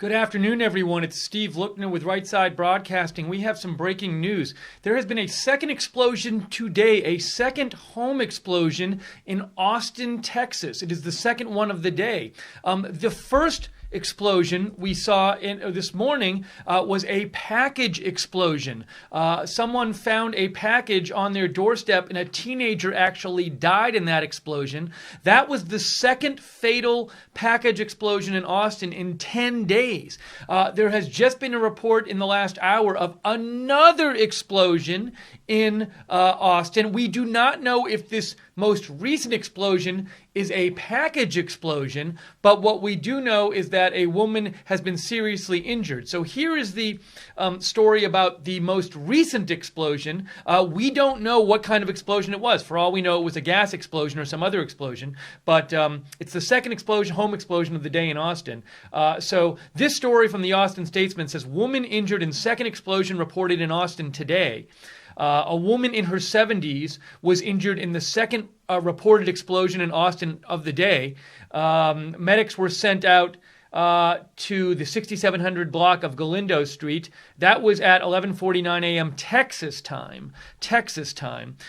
Good afternoon, everyone. It's Steve Lookner with Right Side Broadcasting. We have some breaking news. There has been a second explosion today, a second home explosion in Austin, Texas. It is the second one of the day. The first explosion we saw this morning was a package explosion. Someone found a package on their doorstep and a teenager actually died in that explosion. That was the second fatal package explosion in Austin in 10 days. There has just been a report in the last hour of another explosion in Austin. We do not know if this most recent explosion is a package explosion, but what we do know is that a woman has been seriously injured. So here is the story about the most recent explosion. We don't know what kind of explosion it was. For all we know, it was a gas explosion or some other explosion, but it's the second explosion, home explosion of the day in Austin. So this story from the Austin Statesman says, woman injured in second explosion reported in Austin today. A woman in her 70s was injured in the second reported explosion in Austin of the day. Medics were sent out to the 6700 block of Galindo Street. That was at 11:49 a.m. Texas time.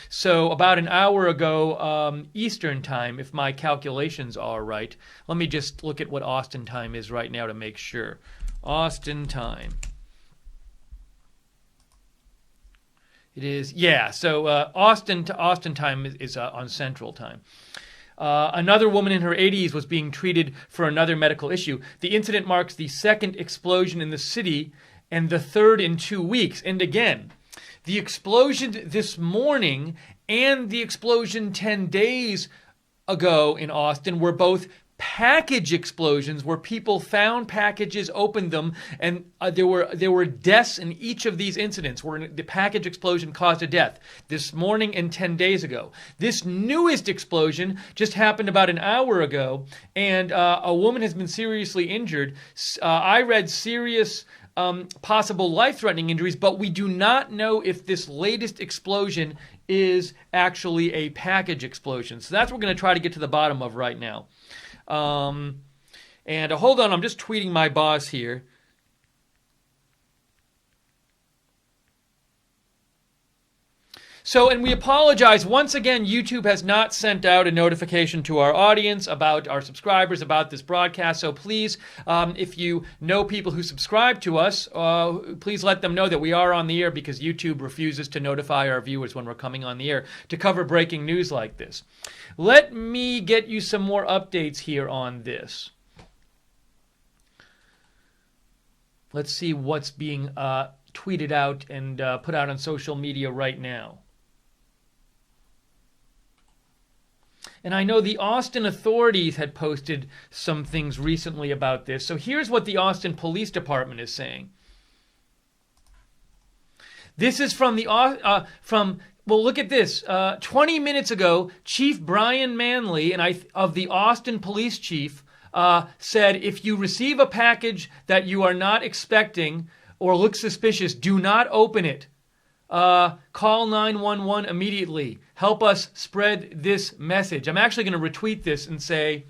So about an hour ago Eastern time, if my calculations are right. Let me just look at what Austin time is right now to make sure. Austin time. It is, so Austin time is on Central Time. Another woman in her 80s was being treated for another medical issue. The incident marks the second explosion in the city and the third in 2 weeks. And again, the explosion this morning and the explosion 10 days ago in Austin were both package explosions where people found packages, opened them, and there were deaths in each of these incidents where the package explosion caused a death this morning and 10 days ago. This newest explosion just happened about an hour ago, and a woman has been seriously injured. I read serious possible life-threatening injuries, but we do not know if this latest explosion is actually a package explosion. So that's what we're going to try to get to the bottom of right now. And hold on, I'm just tweeting my boss here. So, and we apologize. Once again, YouTube has not sent out a notification to our audience about our subscribers, about this broadcast. So please, if you know people who subscribe to us, please let them know that we are on the air, because YouTube refuses to notify our viewers when we're coming on the air to cover breaking news like this. Let me get you some more updates here on this. Let's see what's being tweeted out and put out on social media right now. And I know the Austin authorities had posted some things recently about this. So here's what the Austin Police Department is saying. This is from well, look at this. 20 minutes ago, Chief Brian Manley of the Austin Police Chief said, if you receive a package that you are not expecting or looks suspicious, do not open it. Call 911 immediately. Help us spread this message. I'm actually going to retweet this and say,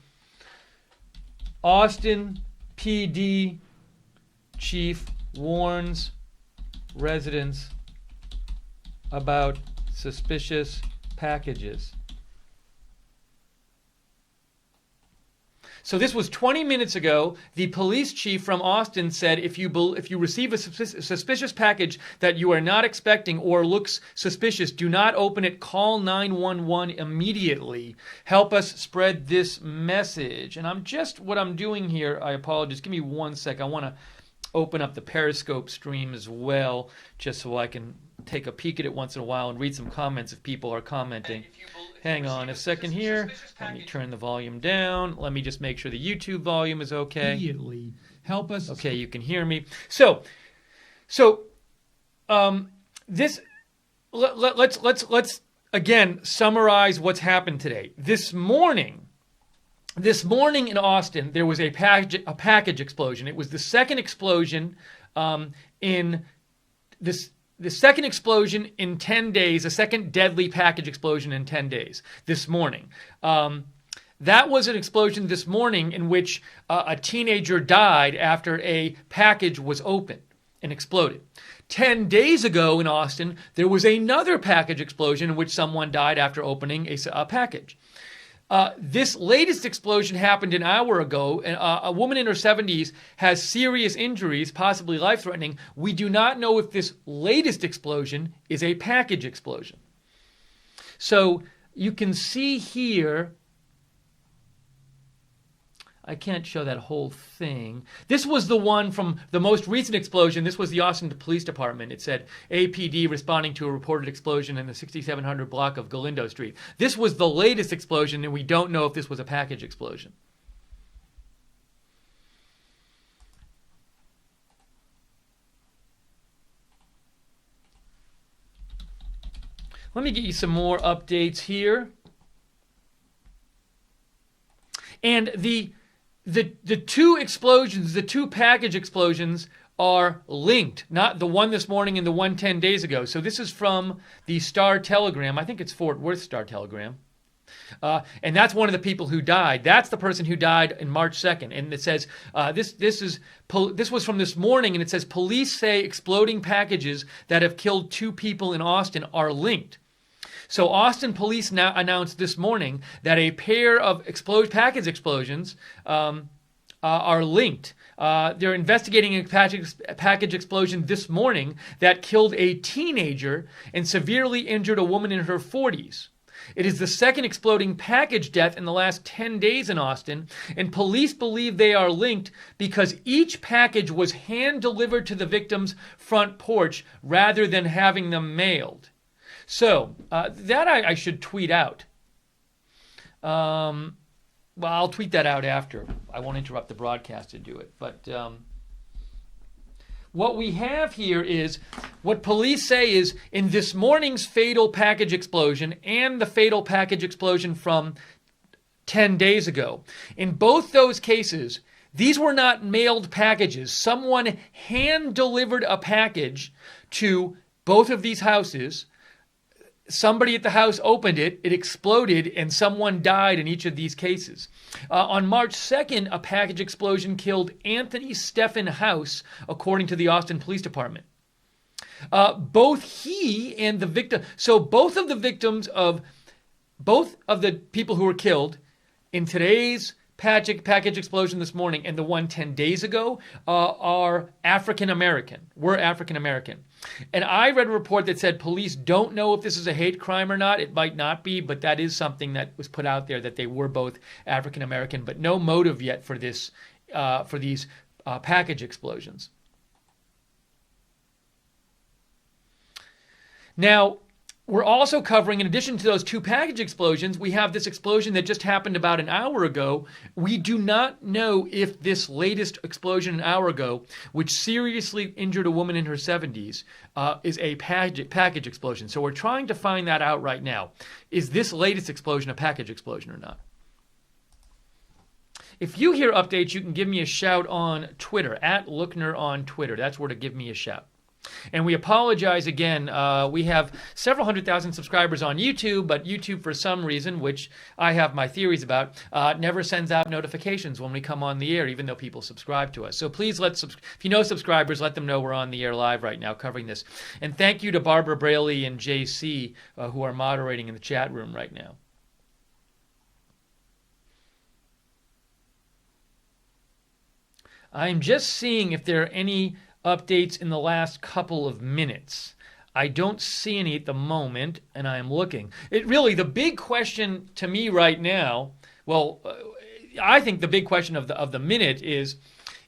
Austin PD Chief warns residents about suspicious packages. So this was 20 minutes ago. The police chief from Austin said, if you receive a suspicious package that you are not expecting or looks suspicious, do not open it. Call 911 immediately. Help us spread this message. And what I'm doing here, I apologize. Give me 1 sec. I want to open up the Periscope stream as well, just so I can take a peek at it once in a while and read some comments if people are commenting. Hang on a second here. Let me turn the volume down. Let me just make sure the YouTube volume is okay. Immediately. Help us. Okay, you can hear me. So, this. Let's again summarize what's happened today. This morning in Austin, there was a package explosion. It was the second explosion the second explosion in 10 days, a second deadly package explosion in 10 days this morning. That was an explosion this morning in which a teenager died after a package was opened and exploded. 10 days ago in Austin, there was another package explosion in which someone died after opening a package. This latest explosion happened an hour ago. A woman in her 70s has serious injuries, possibly life-threatening. We do not know if this latest explosion is a package explosion. So you can see here, I can't show that whole thing. This was the one from the most recent explosion. This was the Austin Police Department. It said APD responding to a reported explosion in the 6700 block of Galindo Street. This was the latest explosion, and we don't know if this was a package explosion. Let me get you some more updates here. And the two explosions, the two package explosions are linked, not the one this morning and the one 10 days ago. So this is from the Star Telegram. I think it's Fort Worth Star Telegram. And that's one of the people who died. That's the person who died in March 2nd. And it says, this was from this morning, and it says, police say exploding packages that have killed 2 people in Austin are linked. So Austin police now announced this morning that a pair of package explosions are linked. They're investigating a package explosion this morning that killed a teenager and severely injured a woman in her 40s. It is the second exploding package death in the last 10 days in Austin, and police believe they are linked because each package was hand-delivered to the victim's front porch rather than having them mailed. So, that I should tweet out. Well, I'll tweet that out after. I won't interrupt the broadcast to do it. But what we have here is, what police say is, in this morning's fatal package explosion and the fatal package explosion from 10 days ago, in both those cases, these were not mailed packages. Someone hand-delivered a package to both of these houses. Somebody at the house opened it, it exploded, and someone died in each of these cases. On March 2nd, a package explosion killed Anthony Stephen House, according to the Austin Police Department. Both he and the victim, so both of the victims of both of the people who were killed in today's package explosion this morning and the one 10 days ago are African-American, were African-American. And I read a report that said police don't know if this is a hate crime or not. It might not be, but that is something that was put out there, that they were both African-American, but no motive yet for this, for these package explosions. Now, we're also covering, in addition to those 2 package explosions, we have this explosion that just happened about an hour ago. We do not know if this latest explosion an hour ago, which seriously injured a woman in her 70s, is a package explosion. So we're trying to find that out right now. Is this latest explosion a package explosion or not? If you hear updates, you can give me a shout on Twitter, @Lookner on Twitter. That's where to give me a shout. And we apologize again. We have several 100,000 subscribers on YouTube, but YouTube, for some reason, which I have my theories about, never sends out notifications when we come on the air, even though people subscribe to us. So please if you know subscribers, let them know we're on the air live right now covering this. And thank you to Barbara Braley and JC, who are moderating in the chat room right now. I'm just seeing if there are any updates in the last couple of minutes. I don't see any at the moment, and I am looking. The big question to me right now, I think the big question of the minute is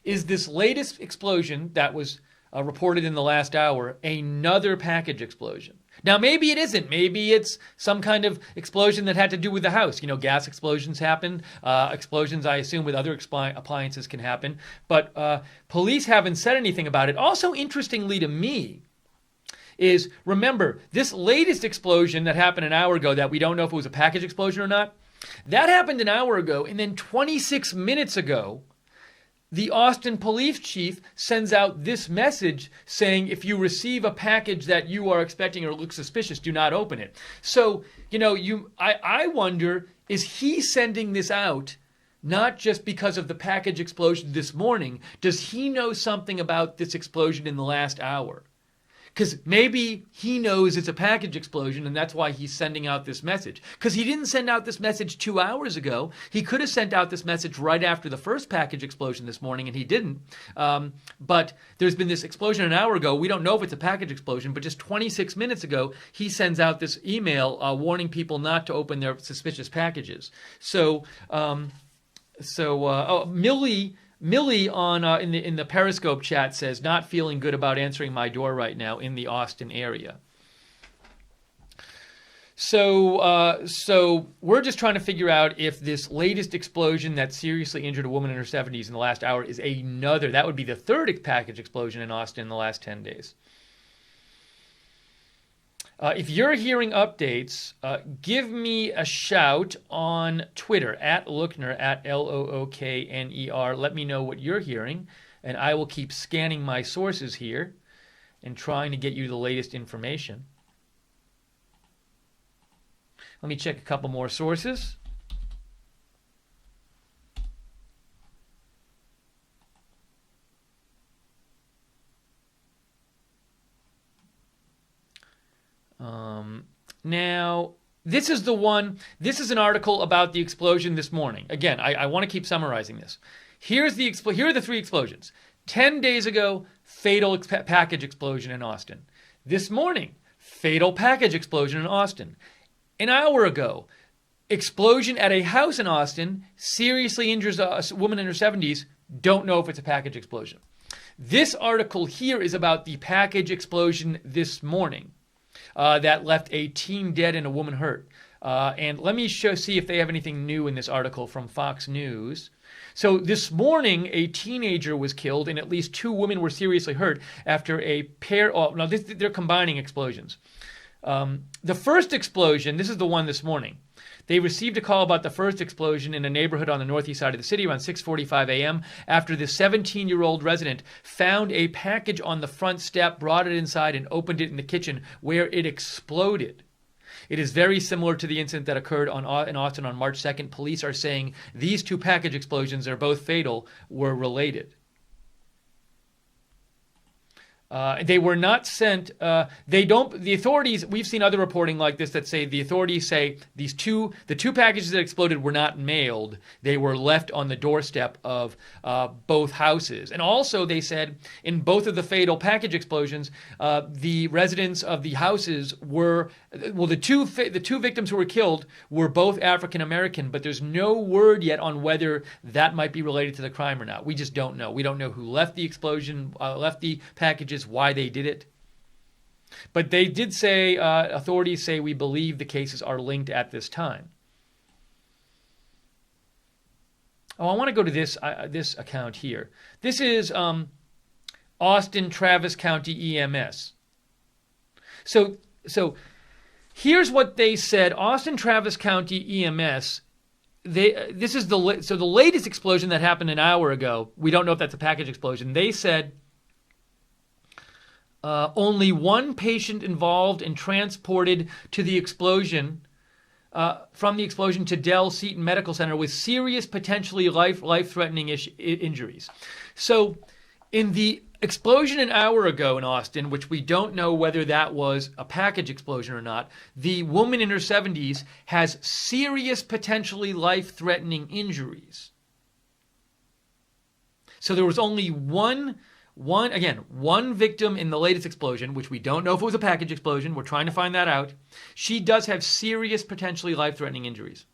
this latest explosion that was reported in the last hour another package explosion? Now, maybe it isn't. Maybe it's some kind of explosion that had to do with the house. Gas explosions happen. Explosions, I assume, with other appliances can happen. But police haven't said anything about it. Also, interestingly to me, is, remember, this latest explosion that happened an hour ago that we don't know if it was a package explosion or not, that happened an hour ago, and then 26 minutes ago, the Austin police chief sends out this message saying, if you receive a package that you are expecting or looks suspicious, do not open it. So, I wonder is he sending this out not just because of the package explosion this morning? Does he know something about this explosion in the last hour? Because maybe he knows it's a package explosion and that's why he's sending out this message. Because he didn't send out this message 2 hours ago. He could have sent out this message right after the first package explosion this morning, and he didn't. But there's been this explosion an hour ago. We don't know if it's a package explosion, but just 26 minutes ago, he sends out this email warning people not to open their suspicious packages. Millie on in the Periscope chat says, not feeling good about answering my door right now in the Austin area. So we're just trying to figure out if this latest explosion that seriously injured a woman in her 70s in the last hour is another. That would be the third package explosion in Austin in the last 10 days. If you're hearing updates, give me a shout on Twitter, @Lookner, @LOOKNER. Let me know what you're hearing, and I will keep scanning my sources here and trying to get you the latest information. Let me check a couple more sources. Now, this is an article about the explosion this morning. Again, I want to keep summarizing this. Here are the 3 explosions. 10 days ago, fatal package explosion in Austin. This morning, fatal package explosion in Austin. An hour ago, explosion at a house in Austin, seriously injures a woman in her 70s, don't know if it's a package explosion. This article here is about the package explosion this morning. That left a teen dead and a woman hurt. And let me see if they have anything new in this article from Fox News. So this morning, a teenager was killed and at least 2 women were seriously hurt after a pair. They're combining explosions. The first explosion, this is the one this morning. They received a call about the first explosion in a neighborhood on the northeast side of the city around 6:45 a.m. after the 17-year-old resident found a package on the front step, brought it inside, and opened it in the kitchen where it exploded. It is very similar to the incident that occurred in Austin on March 2nd. Police are saying these 2 package explosions, that are both fatal, were related. They were not sent. The authorities. We've seen other reporting like this that say the authorities say the 2 packages that exploded were not mailed. They were left on the doorstep of both houses. And also, they said in both of the fatal package explosions, the residents of the houses were the two victims who were killed were both African American. But there's no word yet on whether that might be related to the crime or not. We just don't know. We don't know who left the explosion, left the packages, why they did it. But they did say, authorities say, we believe the cases are linked at this time. I want to go to this account here. This is Austin Travis County EMS. So here's what they said. Austin Travis County EMS. The latest explosion that happened an hour ago. We don't know if that's a package explosion. They said only 1 patient involved and transported to the explosion. From the explosion to Dell Seton Medical Center with serious, potentially life-threatening injuries. So in the explosion an hour ago in Austin, which we don't know whether that was a package explosion or not, the woman in her 70s has serious, potentially life-threatening injuries. So there was only one victim in the latest explosion, which we don't know if it was a package explosion. We're trying to find that out. She does have serious, potentially life-threatening injuries.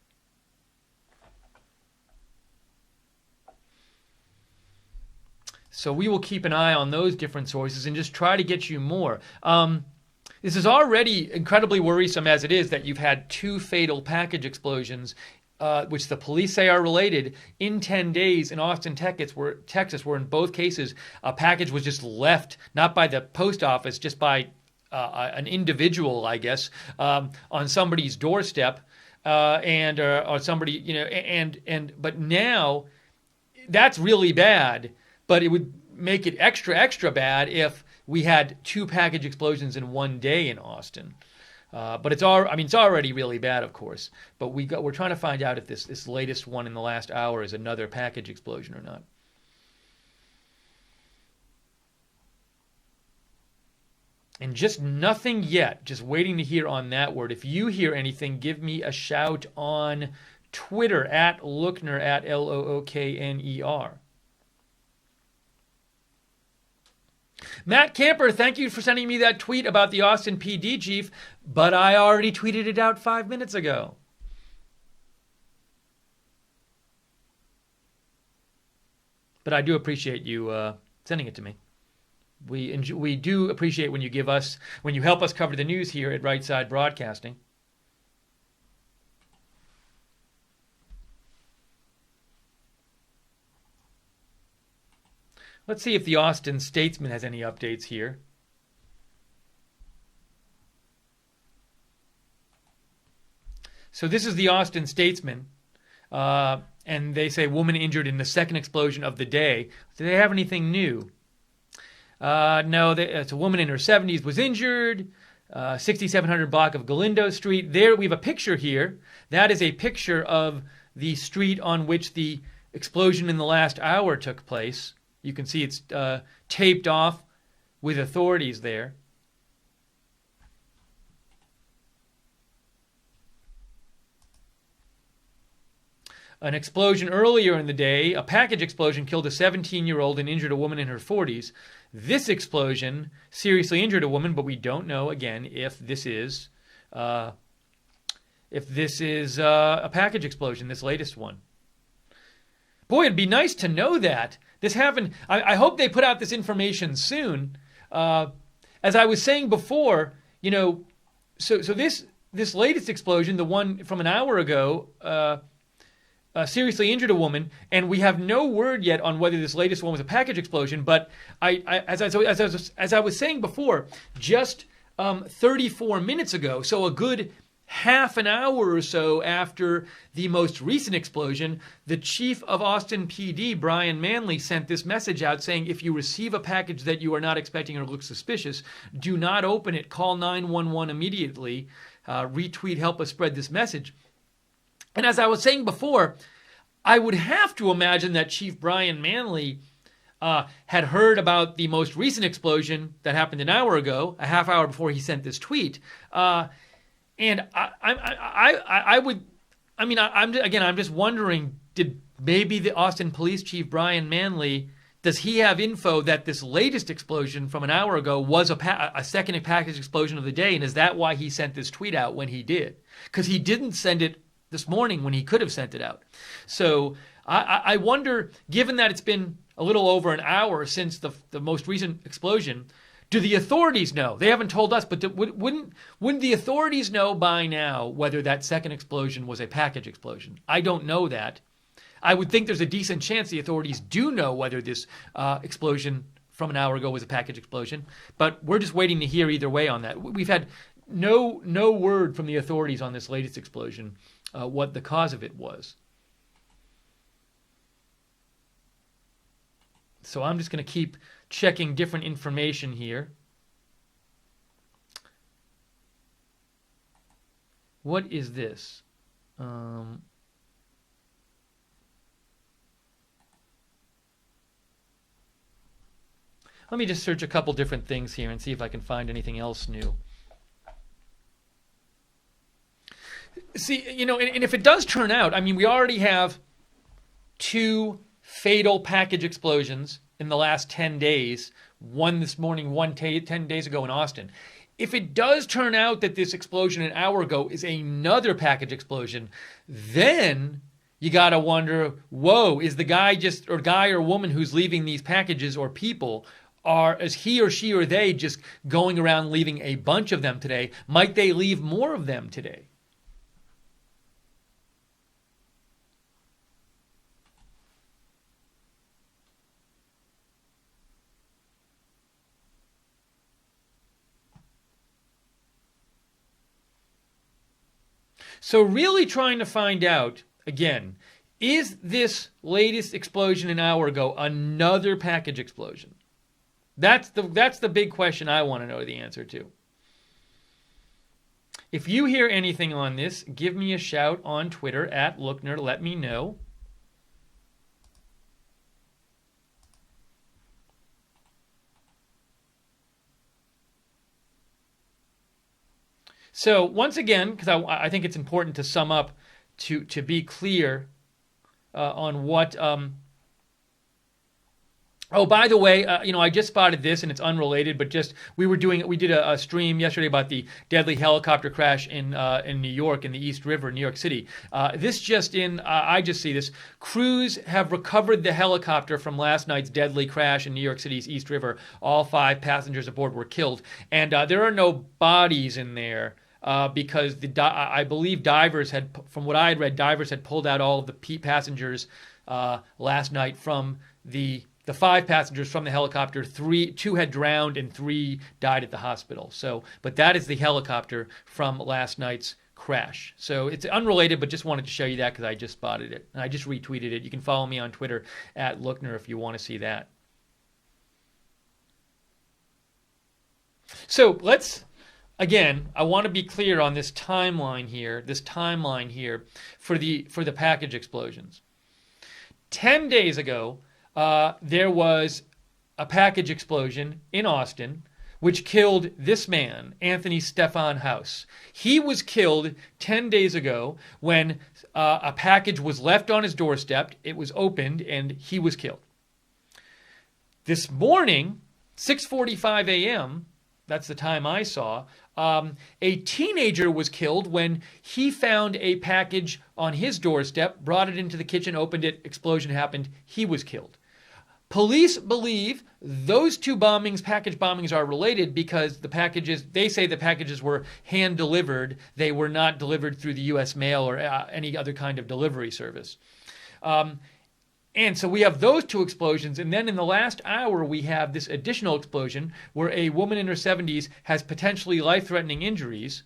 So we will keep an eye on those different sources and just try to get you more. This is already incredibly worrisome as it is that you've had 2 fatal package explosions, which the police say are related, in 10 days in Austin, Texas, where in both cases a package was just left, not by the post office, just by an individual, I guess, on somebody's doorstep, or somebody, but now that's really bad. But it would make it extra, extra bad if we had 2 package explosions in one day in Austin. But it's already really bad, of course. But we're trying to find out if this latest one in the last hour is another package explosion or not. And just nothing yet. Just waiting to hear on that word. If you hear anything, give me a shout on Twitter at Lookner, at Lookner. Matt Camper, thank you for sending me that tweet about the Austin PD chief, but I already tweeted it out 5 minutes ago. But I do appreciate you sending it to me. We do appreciate when you help us cover the news here at Right Side Broadcasting. Let's see if the Austin Statesman has any updates here. So this is the Austin Statesman, and they say woman injured in the second explosion of the day. Do they have anything new? No, it's a woman in her 70s was injured. 6700 block of Galindo Street. There we have a picture here. That is a picture of the street on which the explosion in the last hour took place. You can see it's taped off with authorities there. An explosion earlier in the day, a package explosion, killed a 17-year-old and injured a woman in her 40s. This explosion seriously injured a woman, but we don't know, again, if this is a package explosion, this latest one. Boy, it'd be nice to know that. This happened. I hope they put out this information soon. As I was saying before, so this latest explosion, the one from an hour ago, seriously injured a woman, and we have no word yet on whether this latest one was a package explosion. But as I was saying before, just 34 minutes ago, so a good half an hour or so after the most recent explosion, the chief of Austin PD, Brian Manley, sent this message out saying, if you receive a package that you are not expecting or looks suspicious, do not open it. Call 911 immediately. Retweet, help us spread this message. And as I was saying before, I would have to imagine that Chief Brian Manley had heard about the most recent explosion that happened an hour ago, a half hour before he sent this tweet. And I'm just wondering, did maybe the Austin Police Chief Brian Manley, does he have info that this latest explosion from an hour ago was a second package explosion of the day, and is that why he sent this tweet out when he did? Because he didn't send it this morning when he could have sent it out. So I wonder, given that it's been a little over an hour since the most recent explosion, do the authorities know? They haven't told us, but wouldn't the authorities know by now whether that second explosion was a package explosion? I don't know that. I would think there's a decent chance the authorities do know whether this explosion from an hour ago was a package explosion, but we're just waiting to hear either way on that. We've had no word from the authorities on this latest explosion, what the cause of it was. So I'm just going to keep checking different information here. What is this? Let me just search a couple different things here and see if I can find anything else new. See, and if it does turn out, we already have 2 fatal package explosions in the last 10 days, one this morning, one 10 days ago in Austin. If it does turn out that this explosion an hour ago is another package explosion, then you got to wonder, whoa, is the guy or woman who's leaving these packages or people, is he or she or they just going around leaving a bunch of them today? Might they leave more of them today? So really trying to find out, again, is this latest explosion an hour ago another package explosion? That's the big question I want to know the answer to. If you hear anything on this, give me a shout on Twitter at Lookner. Let me know. So once again, because I think it's important to sum up, to be clear on what. Oh, by the way, I just spotted this, and it's unrelated, but just we did a stream yesterday about the deadly helicopter crash in New York, in the East River, New York City. I just see this. Crews have recovered the helicopter from last night's deadly crash in New York City's East River. All 5 passengers aboard were killed, and there are no bodies in there. Because I believe divers had, from what I had read, divers had pulled out all of the passengers last night from the 5 passengers from the helicopter. 2 had drowned and 3 died at the hospital. But that is the helicopter from last night's crash. So it's unrelated, but just wanted to show you that because I just spotted it. And I just retweeted it. You can follow me on Twitter at Lookner if you want to see that. So again, I want to be clear on this timeline here for the package explosions. 10 days ago, there was a package explosion in Austin which killed this man, Anthony Stefan House. He was killed 10 days ago when a package was left on his doorstep. It was opened and he was killed. This morning, 6:45 a.m., that's the time I saw, a teenager was killed when he found a package on his doorstep, brought it into the kitchen, opened it, explosion happened, he was killed. Police believe those 2 package bombings, are related because they say the packages were hand delivered. They were not delivered through the U.S. mail or any other kind of delivery service. And so we have those 2 explosions, and then in the last hour we have this additional explosion where a woman in her 70s has potentially life-threatening injuries.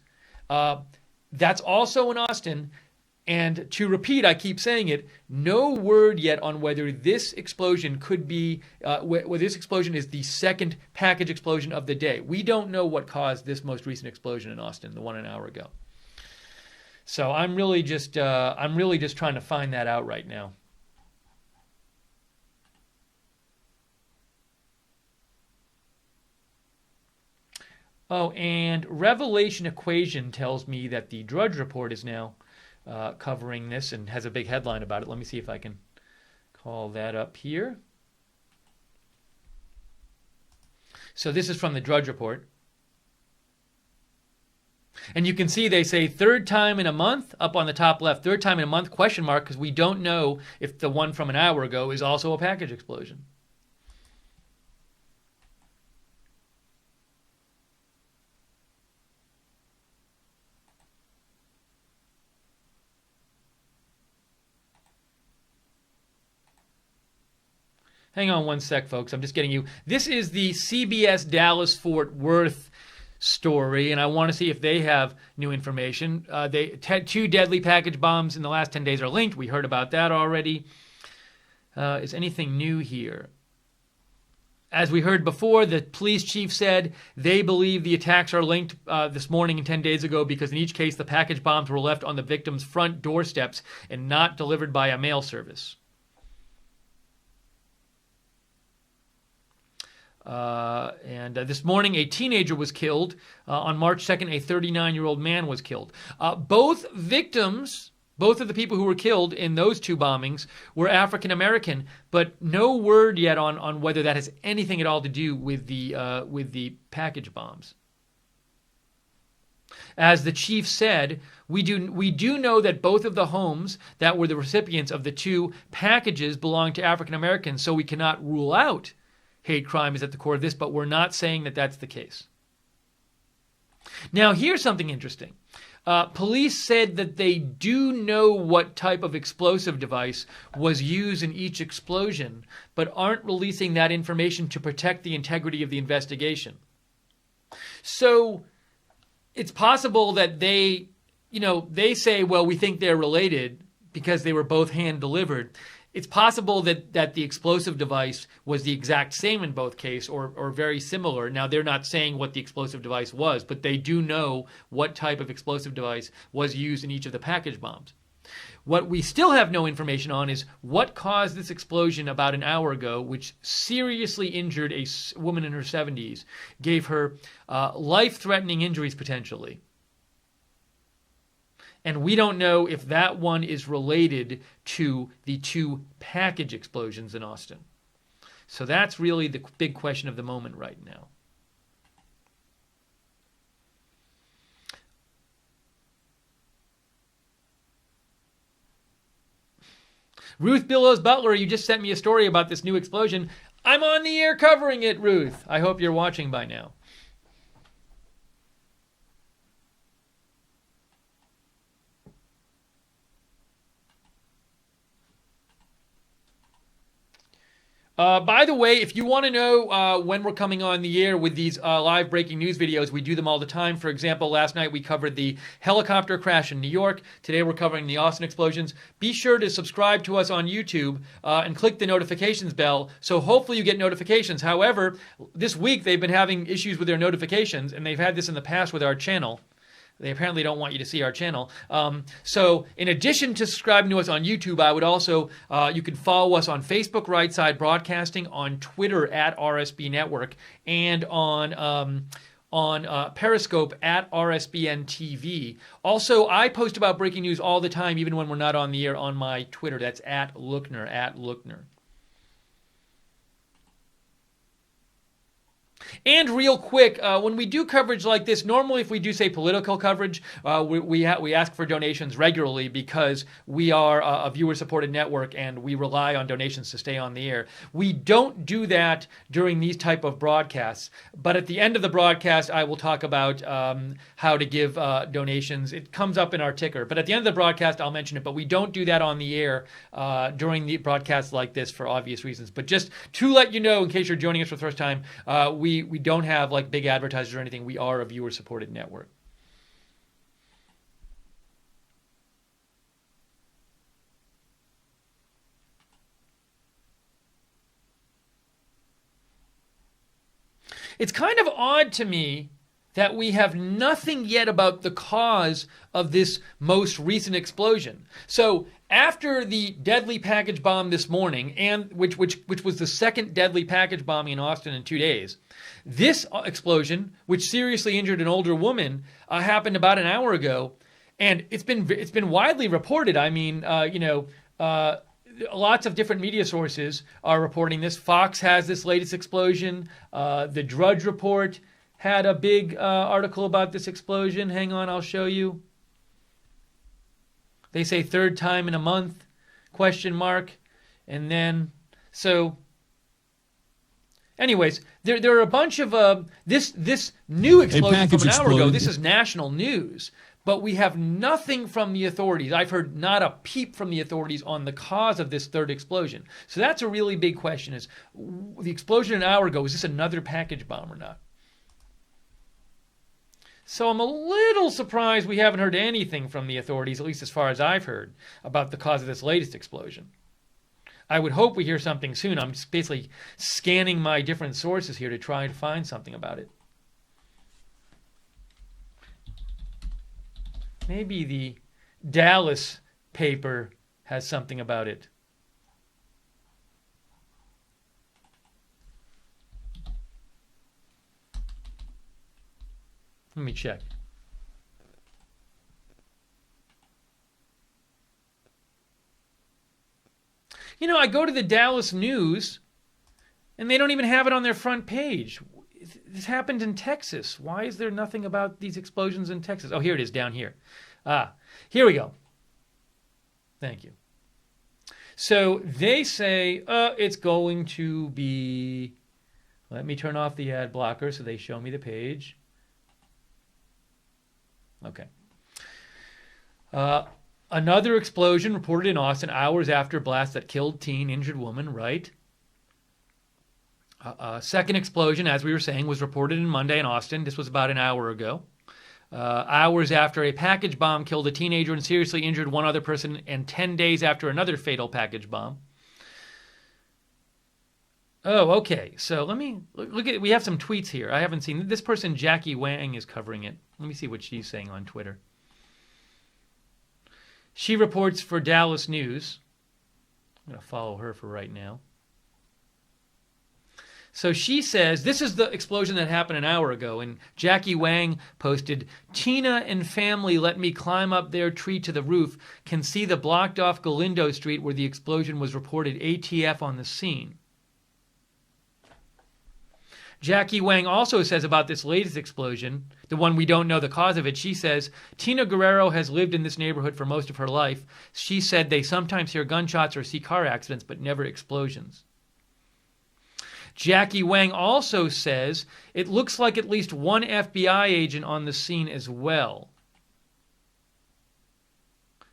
That's also in Austin. And to repeat, I keep saying it, no word yet on whether this explosion could be, whether this explosion is the second package explosion of the day. We don't know what caused this most recent explosion in Austin, the one an hour ago. So I'm really just trying to find that out right now. Oh, and Revelation Equation tells me that the Drudge Report is now covering this and has a big headline about it. Let me see if I can call that up here. So this is from the Drudge Report. And you can see they say 3rd time in a month, up on the top left, 3rd time in a month, question mark, because we don't know if the one from an hour ago is also a package explosion. Hang on one sec, folks. I'm just getting you. This is the CBS Dallas-Fort Worth story, and I want to see if they have new information. 2 deadly package bombs in the last 10 days are linked. We heard about that already. Is anything new here? As we heard before, the police chief said they believe the attacks are linked this morning and 10 days ago because in each case the package bombs were left on the victim's front doorsteps and not delivered by a mail service. This morning, a teenager was killed. On March 2nd, a 39-year-old man was killed. Both victims, both of the people who were killed in those 2 bombings, were African American, but no word yet on whether that has anything at all to do with the package bombs. As the chief said, we do know that both of the homes that were the recipients of the 2 packages belong to African Americans, so we cannot rule out hate crime is at the core of this, but we're not saying that that's the case. Now, here's something interesting. Police said that they do know what type of explosive device was used in each explosion, but aren't releasing that information to protect the integrity of the investigation. So it's possible that they say, well, we think they're related because they were both hand delivered. It's possible that the explosive device was the exact same in both cases or very similar. Now, they're not saying what the explosive device was, but they do know what type of explosive device was used in each of the package bombs. What we still have no information on is what caused this explosion about an hour ago, which seriously injured a woman in her 70s, gave her life-threatening injuries potentially. And we don't know if that one is related to the two package explosions in Austin. So that's really the big question of the moment right now. Ruth Billows Butler, you just sent me a story about this new explosion. I'm on the air covering it, Ruth. I hope you're watching by now. By the way, if you want to know when we're coming on the air with these live breaking news videos, we do them all the time. For example, last night we covered the helicopter crash in New York. Today we're covering the Austin explosions. Be sure to subscribe to us on YouTube and click the notifications bell, so hopefully you get notifications. However, this week they've been having issues with their notifications, and they've had this in the past with our channel. They apparently don't want you to see our channel. So in addition to subscribing to us on YouTube, I would also, you can follow us on Facebook, Right Side Broadcasting, on Twitter at RSB Network, and on Periscope at RSBN TV. Also, I post about breaking news all the time, even when we're not on the air, on my Twitter. That's at Lookner. And real quick, when we do coverage like this, normally if we do, say, political coverage, we ask for donations regularly because we are a viewer-supported network and we rely on donations to stay on the air. We don't do that during these type of broadcasts, but at the end of the broadcast, I will talk about how to give donations. It comes up in our ticker, but at the end of the broadcast, I'll mention it, but we don't do that on the air during the broadcasts like this for obvious reasons. But just to let you know, in case you're joining us for the first time, we don't have like big advertisers or anything. We are a viewer-supported network. It's kind of odd to me that we have nothing yet about the cause of this most recent explosion. So after the deadly package bomb this morning, and which was the second deadly package bombing in Austin in 2 days, this explosion, which seriously injured an older woman, happened about an hour ago, and it's been widely reported. I mean, lots of different media sources are reporting this. Fox has this latest explosion. The Drudge Report had a big article about this explosion. Hang on, I'll show you. They say third time in a month, ? And then, so, anyways, there are a bunch of, this new explosion from an hour ago, this is national news, but we have nothing from the authorities. I've heard not a peep from the authorities on the cause of this third explosion. So that's a really big question, is the explosion an hour ago, is this another package bomb or not? So I'm a little surprised we haven't heard anything from the authorities, at least as far as I've heard, about the cause of this latest explosion. I would hope we hear something soon. I'm just basically scanning my different sources here to try and find something about it. Maybe the Dallas paper has something about it. Let me check. You know, I go to the Dallas News, and they don't even have it on their front page. This happened in Texas. Why is there nothing about these explosions in Texas? Oh, here it is, down here. Here we go. Thank you. So they say it's going to be... Let me turn off the ad blocker so they show me the page. Okay. Another explosion reported in Austin hours after blast that killed teen, injured woman, right? Second explosion, as we were saying, was reported on Monday in Austin. This was about an hour ago. Hours after a package bomb killed a teenager and seriously injured one other person, and 10 days after another fatal package bomb. Oh, okay. So let me look at. We have some tweets here. I haven't seen this person. Jackie Wang is covering it. Let me see what she's saying on Twitter. She reports for Dallas News. I'm going to follow her for right now. So she says, this is the explosion that happened an hour ago, and Jackie Wang posted, Tina and family let me climb up their tree to the roof, can see the blocked off Galindo Street where the explosion was reported, ATF on the scene. Jackie Wang also says about this latest explosion, the one we don't know the cause of it, she says, Tina Guerrero has lived in this neighborhood for most of her life. She said they sometimes hear gunshots or see car accidents, but never explosions. Jackie Wang also says it looks like at least one FBI agent on the scene as well.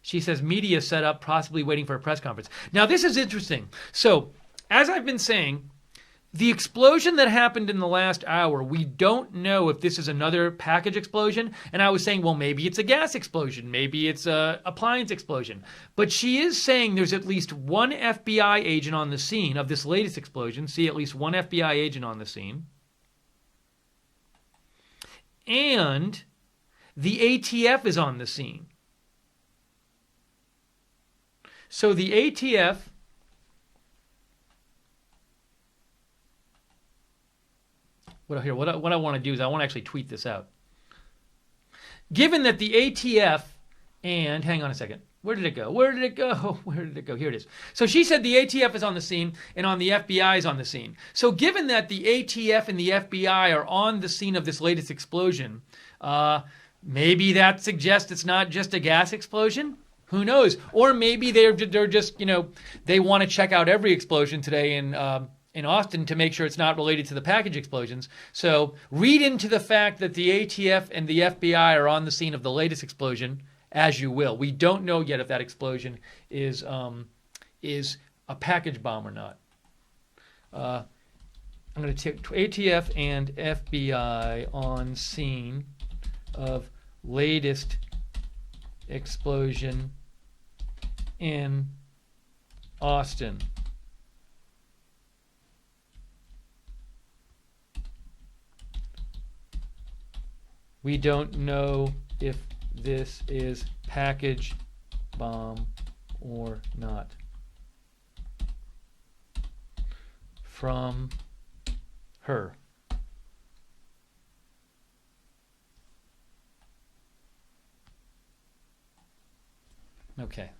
She says media set up, possibly waiting for a press conference. Now, this is interesting. So, as I've been saying, the explosion that happened in the last hour, we don't know if this is another package explosion. And I was saying, well, maybe it's a gas explosion. Maybe it's an appliance explosion. But she is saying there's at least one FBI agent on the scene of this latest explosion. See, at least one FBI agent on the scene. And the ATF is on the scene. So the ATF... What I want to do is I want to actually tweet this out. Given that the ATF and, hang on a second, where did it go? Where did it go? Where did it go? Here it is. So she said the ATF is on the scene and the FBI is on the scene. So given that the ATF and the FBI are on the scene of this latest explosion, maybe that suggests it's not just a gas explosion? Who knows? Or maybe they're just, they want to check out every explosion today in Austin to make sure it's not related to the package explosions. So read into the fact that the ATF and the FBI are on the scene of the latest explosion as you will. We don't know yet if that explosion is a package bomb or not. I'm going to take ATF and FBI on scene of latest explosion in Austin. We don't know if this is package bomb or not. From her. Okay.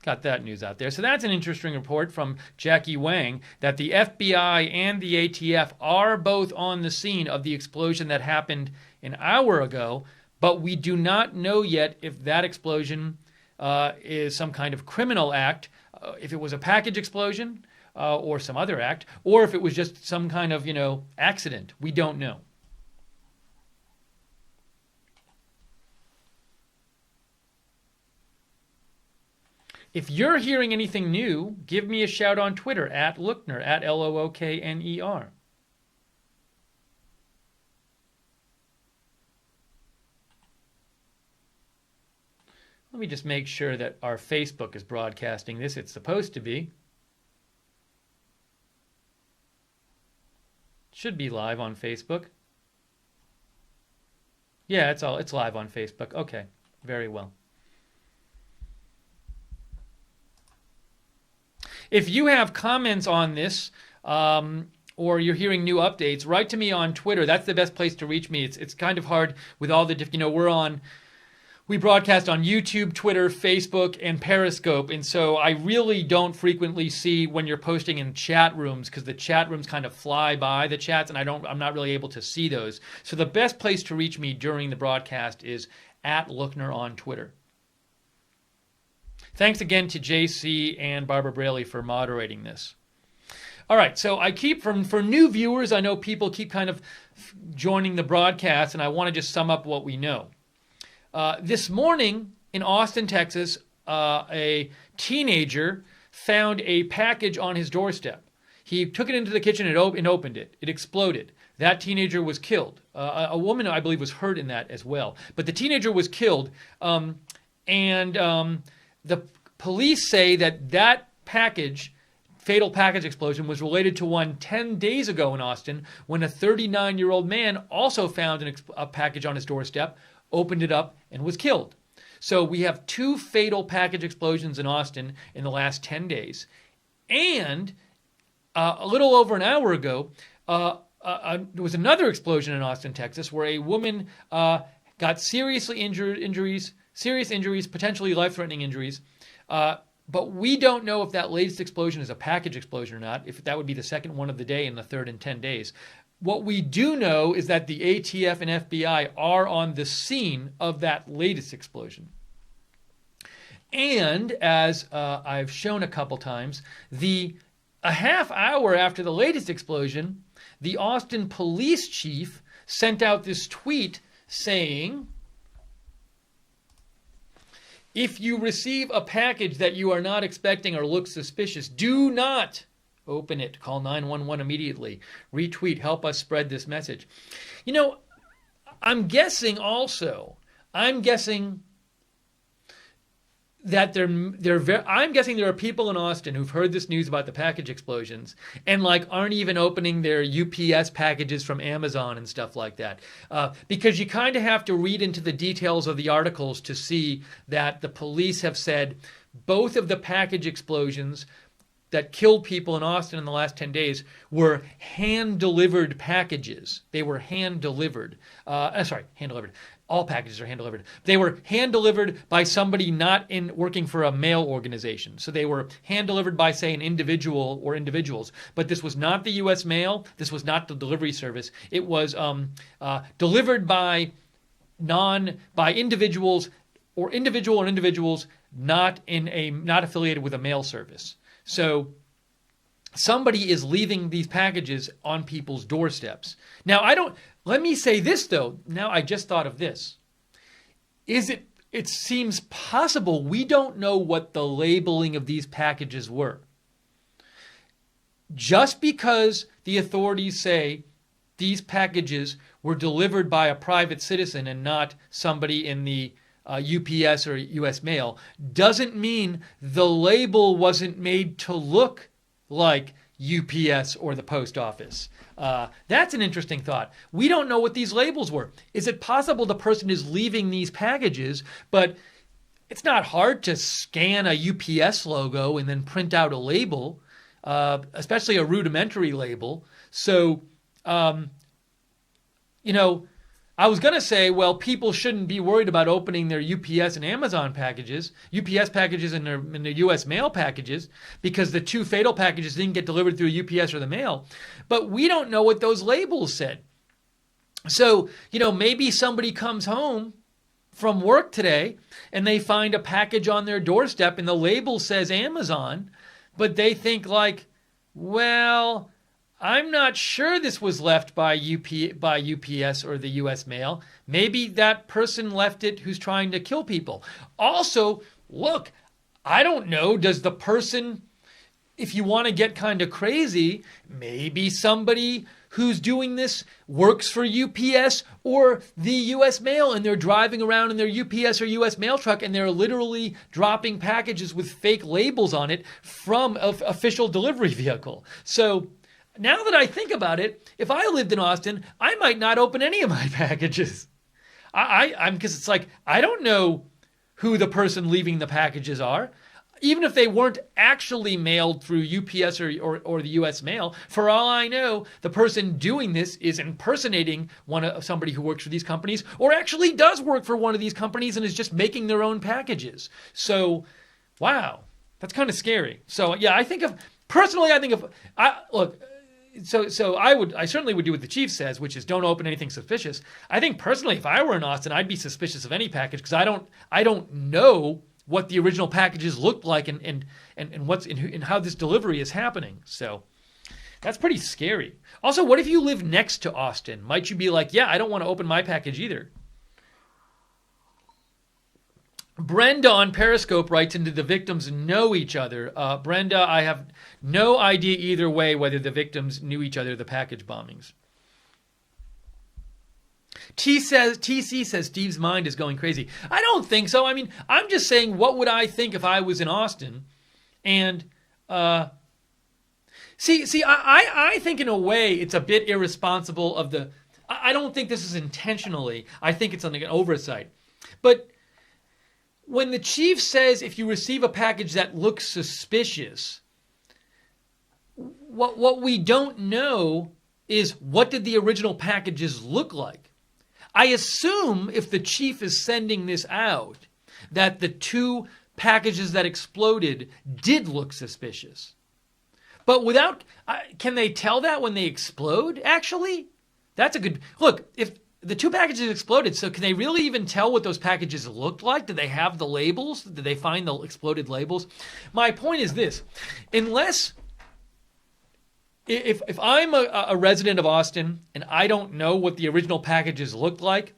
Got that news out there. So that's an interesting report from Jackie Wang that the FBI and the ATF are both on the scene of the explosion that happened an hour ago, but we do not know yet if that explosion is some kind of criminal act, if it was a package explosion or some other act, or if it was just some kind of, accident. We don't know. If you're hearing anything new, give me a shout on Twitter at Lookner, at Lookner. Let me just make sure that our Facebook is broadcasting this. It's supposed to be. Should be live on Facebook. Yeah, it's live on Facebook. Okay, very well. If you have comments on this, or you're hearing new updates, write to me on Twitter. That's the best place to reach me. It's kind of hard with all the different, we broadcast on YouTube, Twitter, Facebook, and Periscope, and so I really don't frequently see when you're posting in chat rooms because the chat rooms kind of fly by the chats, and I'm not really able to see those. So the best place to reach me during the broadcast is at Lookner on Twitter. Thanks again to JC and Barbara Braley for moderating this. All right, so I keep, for new viewers, I know people keep kind of joining the broadcast, and I want to just sum up what we know. This morning in Austin, Texas, a teenager found a package on his doorstep. He took it into the kitchen and opened it. It exploded. That teenager was killed. A woman, I believe, was hurt in that as well. But the teenager was killed, and the police say that package fatal package explosion was related to one 10 days ago in Austin when a 39-year-old man also found a package on his doorstep, opened it up, and was killed. So we have 2 fatal package explosions in Austin in the last 10 days. And a little over an hour ago, there was another explosion in Austin, Texas, where a woman got serious injuries, potentially life-threatening injuries. But we don't know if that latest explosion is a package explosion or not, if that would be the second one of the day in the third in 10 days. What we do know is that the ATF and FBI are on the scene of that latest explosion. And as I've shown a couple times, a half hour after the latest explosion, the Austin police chief sent out this tweet saying, if you receive a package that you are not expecting or looks suspicious, do not open it. Call 911 immediately. Retweet. Help us spread this message. You know, I'm guessing that I'm guessing there are people in Austin who've heard this news about the package explosions and aren't even opening their UPS packages from Amazon and stuff like that. Because you kind of have to read into the details of the articles to see that the police have said both of the package explosions that killed people in Austin in the last 10 days were hand-delivered packages. They were hand-delivered. Hand-delivered. All packages are hand-delivered. They were hand-delivered by somebody not working for a mail organization. So they were hand-delivered by, say, an individual or individuals. But this was not the U.S. mail. This was not the delivery service. It was delivered by individuals or individuals not affiliated with a mail service. So somebody is leaving these packages on people's doorsteps. Now, let me say this, though. Now, I just thought of this. It seems possible we don't know what the labeling of these packages were. Just because the authorities say these packages were delivered by a private citizen and not somebody in the UPS or US Mail doesn't mean the label wasn't made to look like UPS or the post office. That's an interesting thought. We don't know what these labels were. Is it possible the person is leaving these packages, but it's not hard to scan a UPS logo and then print out a label, especially a rudimentary label. So, I was going to say, well, people shouldn't be worried about opening their UPS and Amazon packages, UPS packages and their U.S. mail packages, because the 2 fatal packages didn't get delivered through UPS or the mail. But we don't know what those labels said. So, maybe somebody comes home from work today and they find a package on their doorstep and the label says Amazon, but they think well, I'm not sure this was left by UPS or the U.S. Mail. Maybe that person left it who's trying to kill people. Also, look, I don't know, does the person, if you want to get kind of crazy, maybe somebody who's doing this works for UPS or the U.S. Mail and they're driving around in their UPS or U.S. Mail truck and they're literally dropping packages with fake labels on it from an official delivery vehicle. So now that I think about it, if I lived in Austin, I might not open any of my packages. Because it's I don't know who the person leaving the packages are. Even if they weren't actually mailed through UPS or the U.S. Mail, for all I know, the person doing this is impersonating somebody who works for these companies or actually does work for one of these companies and is just making their own packages. So, wow, that's kind of scary. So, yeah, I certainly would do what the chief says, which is don't open anything suspicious. I think personally, if I were in Austin, I'd be suspicious of any package because I don't know what the original packages looked like and how this delivery is happening. So that's pretty scary. Also, what if you live next to Austin? Might you be yeah, I don't want to open my package either? Brenda on Periscope writes into the victims know each other. Brenda, I have no idea either way whether the victims knew each other, the package bombings. TC says Steve's mind is going crazy. I don't think so. I mean, I'm just saying, what would I think if I was in Austin and I think in a way it's a bit irresponsible of the. I don't think this is intentionally. I think it's an oversight. But when the chief says if you receive a package that looks suspicious, what we don't know is what did the original packages look like. I assume if the chief is sending this out, that the 2 packages that exploded did look suspicious. But can they tell that when they explode, actually? That's a good, look, if the 2 packages exploded, so can they really even tell what those packages looked like? Did they have the labels? Did they find the exploded labels? My point is this, unless, if I'm a resident of Austin and I don't know what the original packages looked like,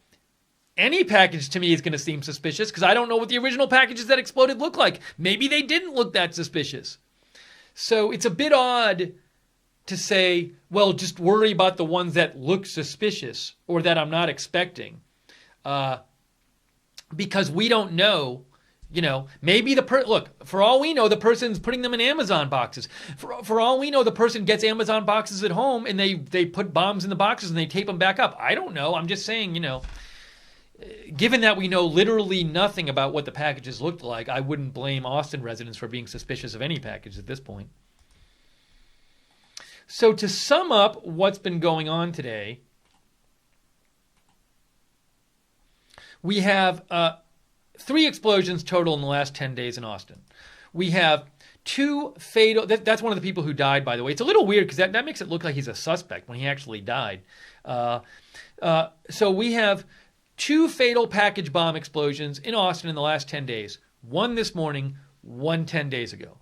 any package to me is going to seem suspicious because I don't know what the original packages that exploded look like. Maybe they didn't look that suspicious. So it's a bit odd to say, well, just worry about the ones that look suspicious or that I'm not expecting. Because we don't know, maybe look, for all we know, the person's putting them in Amazon boxes. For all we know, the person gets Amazon boxes at home and they put bombs in the boxes and they tape them back up. I don't know. I'm just saying, given that we know literally nothing about what the packages looked like, I wouldn't blame Austin residents for being suspicious of any package at this point. So to sum up what's been going on today, we have 3 explosions total in the last 10 days in Austin. We have 2 fatal, that's one of the people who died, by the way. It's a little weird because that makes it look like he's a suspect when he actually died. So we have 2 fatal package bomb explosions in Austin in the last 10 days. One this morning, one 10 days ago.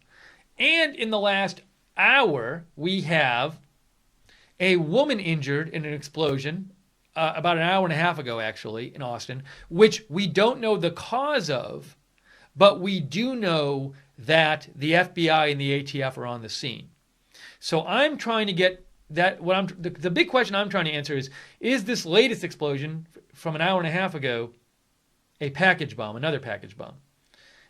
And in the last hour, we have a woman injured in an explosion about an hour and a half ago, actually, in Austin, which we don't know the cause of, but we do know that the FBI and the ATF are on the scene. So I'm trying to get that. The big question I'm trying to answer is this latest explosion from an hour and a half ago a package bomb, another package bomb?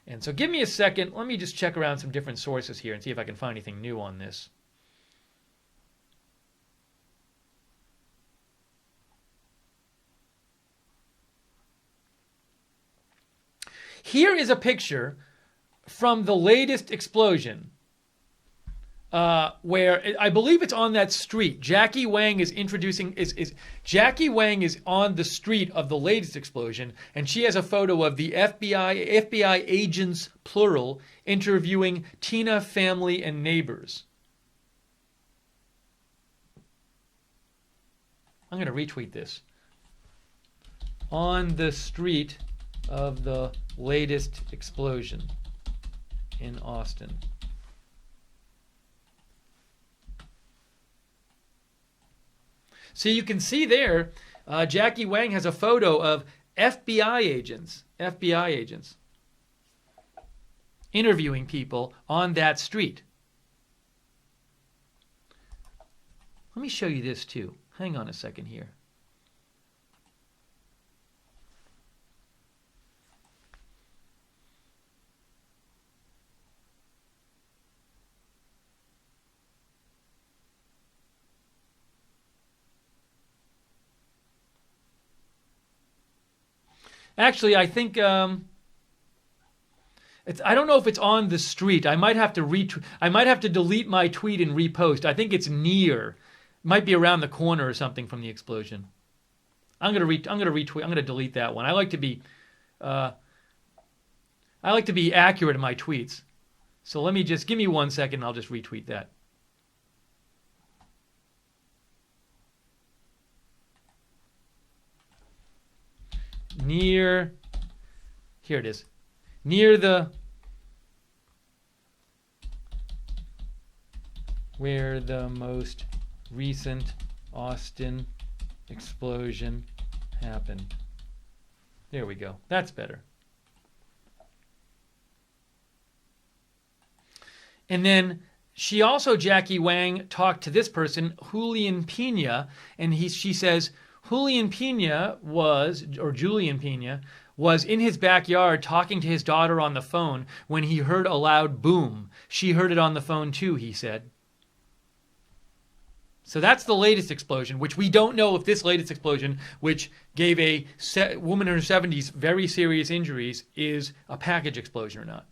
And so give me a second. Let me just check around some different sources here and see if I can find anything new on this. Here is a picture from the latest explosion where I believe it's on that street. Jackie Wang is Jackie Wang is on the street of the latest explosion, and she has a photo of the FBI agents, plural, interviewing Tina family and neighbors. I'm going to retweet this. On the street of the latest explosion in Austin. So you can see there, Jackie Wang has a photo of FBI agents interviewing people on that street. Let me show you this too. Hang on a second here. Actually, I think I don't know if it's on the street. I might have to delete my tweet and repost. I think it's near. It might be around the corner or something from the explosion. I'm gonna retweet. I'm gonna delete that one. I like to be accurate in my tweets. So let me just give me 1 second. And I'll just retweet that. Here it is, where the most recent Austin explosion happened. There we go. That's better. And then Jackie Wang talked to this person, Julian Pena, and she says, Julian Pena was in his backyard talking to his daughter on the phone when he heard a loud boom. She heard it on the phone too, he said. So that's the latest explosion, which we don't know if this latest explosion, which gave a woman in her 70s very serious injuries, is a package explosion or not.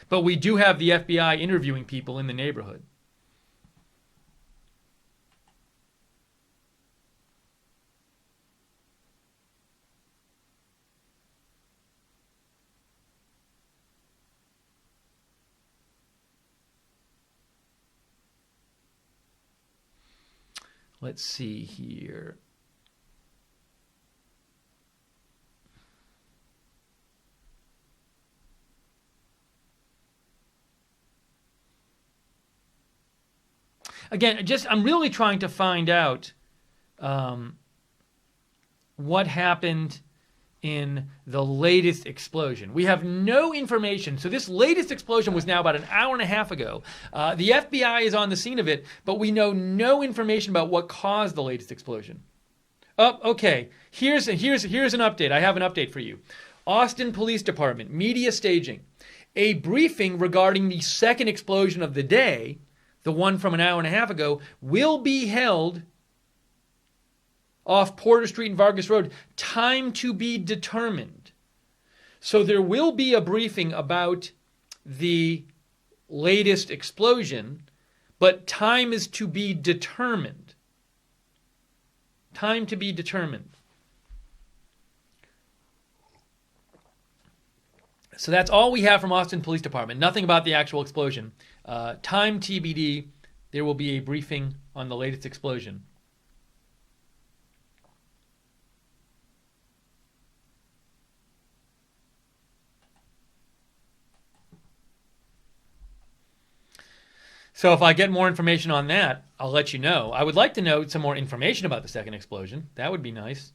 But we do have the FBI interviewing people in the neighborhood. Let's see here. Again, I'm really trying to find out what happened in the latest explosion. We have no information. So this latest explosion was now about an hour and a half ago. The FBI is on the scene of it, but we know no information about what caused the latest explosion. Oh, okay. Here's an update. I have an update for you. Austin Police Department, media staging. A briefing regarding the second explosion of the day, the one from an hour and a half ago, will be held off Porter Street and Vargas Road. Time to be determined. So there will be a briefing about the latest explosion, but time is to be determined. Time to be determined. So that's all we have from Austin Police Department. Nothing about the actual explosion. Time TBD. There will be a briefing on the latest explosion. So if I get more information on that, I'll let you know. I would like to know some more information about the second explosion. That would be nice.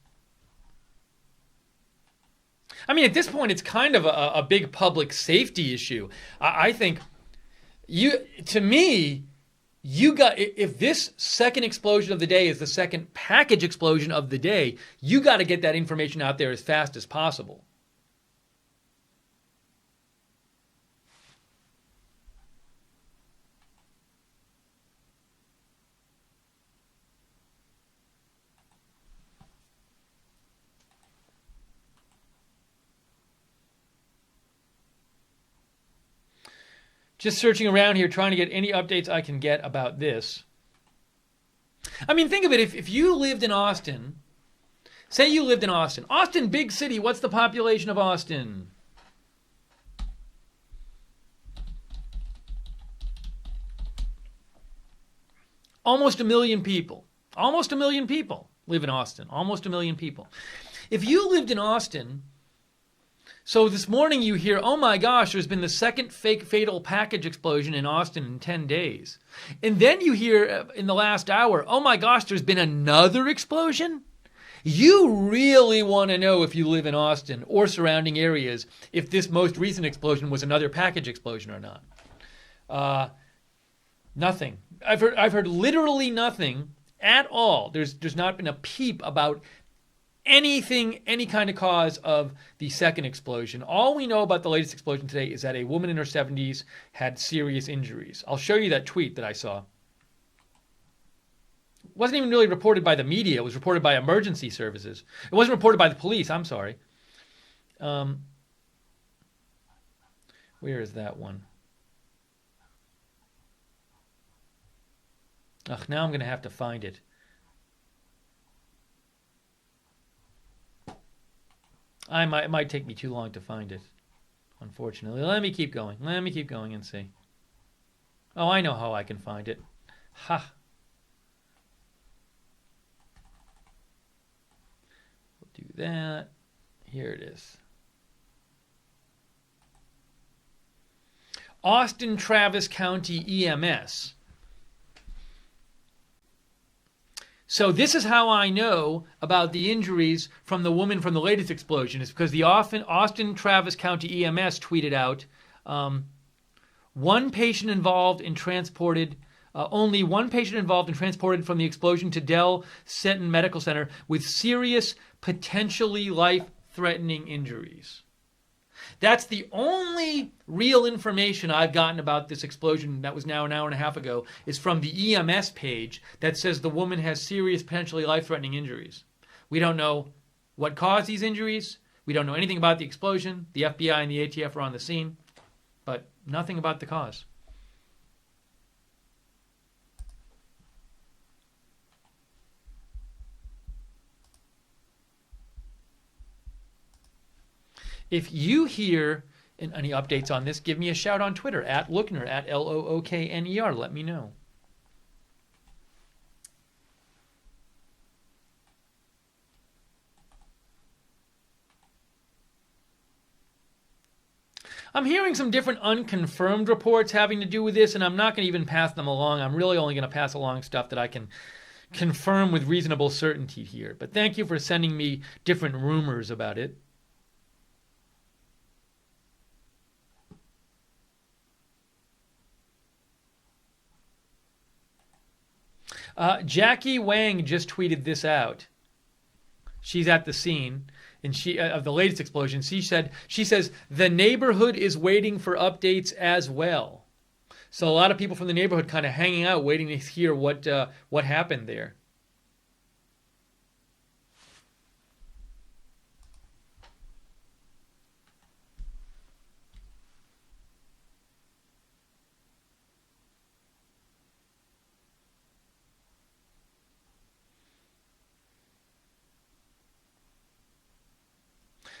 I mean, at this point, it's kind of a big public safety issue. I think if this second explosion of the day is the second package explosion of the day, you got to get that information out there as fast as possible. Just searching around here, trying to get any updates I can get about this. I mean, think of it. If you lived in Austin, say you lived in Austin. Austin, big city. What's the population of Austin? Almost 1 million people. Almost 1 million people live in Austin. Almost 1 million people. If you lived in Austin... So this morning you hear, oh my gosh, there's been the second fatal package explosion in Austin in 10 days. And then you hear in the last hour, oh my gosh, there's been another explosion? You really want to know, if you live in Austin or surrounding areas, if this most recent explosion was another package explosion or not. Nothing. I've heard literally nothing at all. There's not been a peep about anything, any kind of cause of the second explosion. All we know about the latest explosion today is that a woman in her 70s had serious injuries. I'll show you that tweet that I saw. It wasn't even really reported by the media. It was reported by emergency services. It wasn't reported by the police. I'm sorry. Where is that one? Ugh, now I'm going to have to find it. It might take me too long to find it, unfortunately. Let me keep going. Let me keep going and see. Oh, I know how I can find it. Ha! We'll do that. Here it is. Austin Travis County EMS. So this is how I know about the injuries from the woman from the latest explosion. It's because the Austin Travis County EMS tweeted out, only one patient involved and transported from the explosion to Del Seton Medical Center with serious, potentially life-threatening injuries. That's the only real information I've gotten about this explosion that was now an hour and a half ago, is from the EMS page that says the woman has serious, potentially life-threatening injuries. We don't know what caused these injuries. We don't know anything about the explosion. The FBI and the ATF are on the scene, but nothing about the cause. If you hear any updates on this, give me a shout on Twitter, at Lookner, at Lookner. Let me know. I'm hearing some different unconfirmed reports having to do with this, and I'm not going to even pass them along. I'm really only going to pass along stuff that I can confirm with reasonable certainty here. But thank you for sending me different rumors about it. Jackie Wang just tweeted this out. She's at the scene, and she of the latest explosion. She says the neighborhood is waiting for updates as well. So a lot of people from the neighborhood kind of hanging out, waiting to hear what happened there.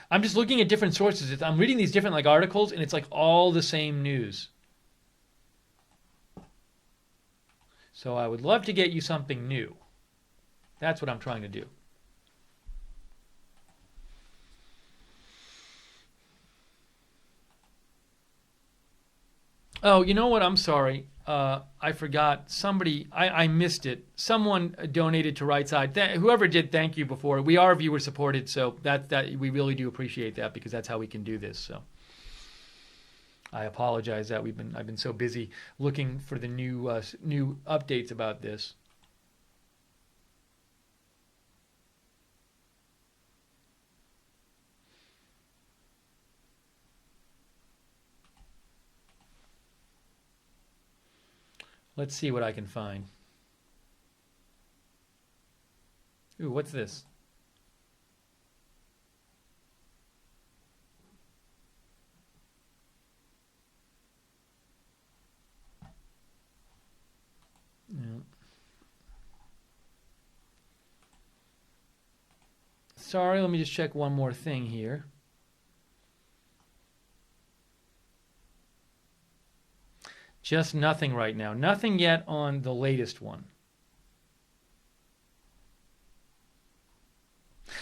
I'm just looking at different sources. I'm reading these different articles, and it's all the same news. So I would love to get you something new. That's what I'm trying to do. Oh, you know what? I'm sorry. I forgot. Somebody, I missed it. Someone donated to Right Side. Whoever did, thank you before. We are viewer supported, so that we really do appreciate that, because that's how we can do this. So I apologize that I've been so busy looking for the new updates about this. Let's see what I can find. Ooh, what's this? Yeah. Sorry, let me just check one more thing here. Just nothing right now. Nothing yet on the latest one.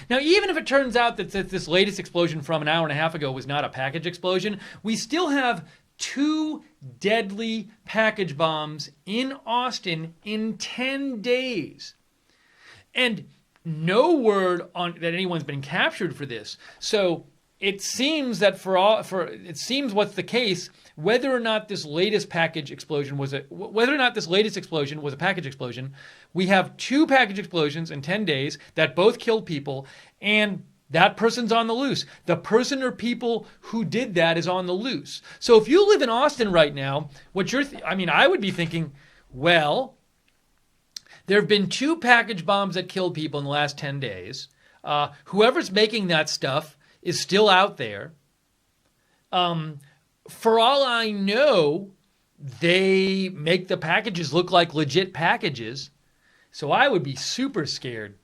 Now, even if it turns out that this latest explosion from an hour and a half ago was not a package explosion, we still have 2 deadly package bombs in Austin in 10 days. And no word on that anyone's been captured for this. So it seems that what's the case, whether or not this latest explosion was a package explosion, we have 2 package explosions in 10 days that both killed people, and that person's on the loose. The person or people who did that is on the loose. So if you live in Austin right now, I would be thinking, well, there have been 2 package bombs that killed people in the last 10 days. Whoever's making that stuff is still out there. For all I know, they make the packages look like legit packages. So I would be super scared.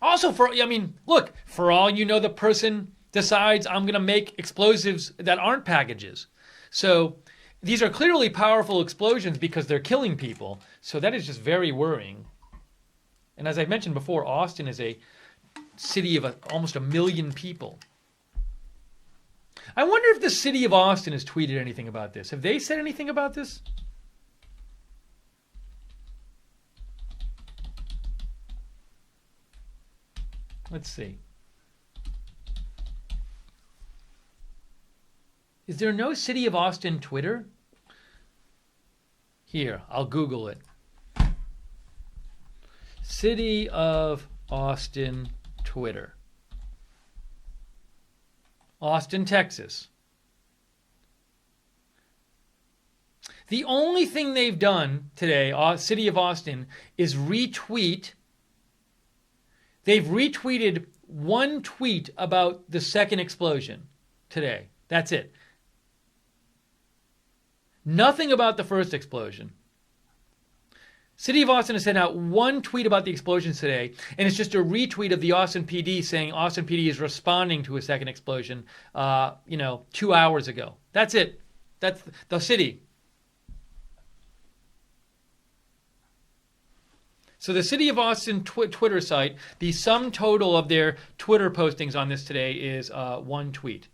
Also, for all you know, the person decides I'm going to make explosives that aren't packages. So these are clearly powerful explosions because they're killing people. So that is just very worrying. And as I mentioned before, Austin is a city of almost 1 million people. I wonder if the city of Austin has tweeted anything about this. Have they said anything about this? Let's see. Is there no City of Austin Twitter? Here, I'll Google it. City of Austin Twitter. Austin, Texas. The only thing they've done today, City of Austin, is retweet. They've retweeted one tweet about the second explosion today. That's it. Nothing about the first explosion. City of Austin has sent out one tweet about the explosions today, and it's just a retweet of the Austin PD saying Austin PD is responding to a second explosion, 2 hours ago. That's it. That's the city. So the City of Austin Twitter site, the sum total of their Twitter postings on this today is one tweet.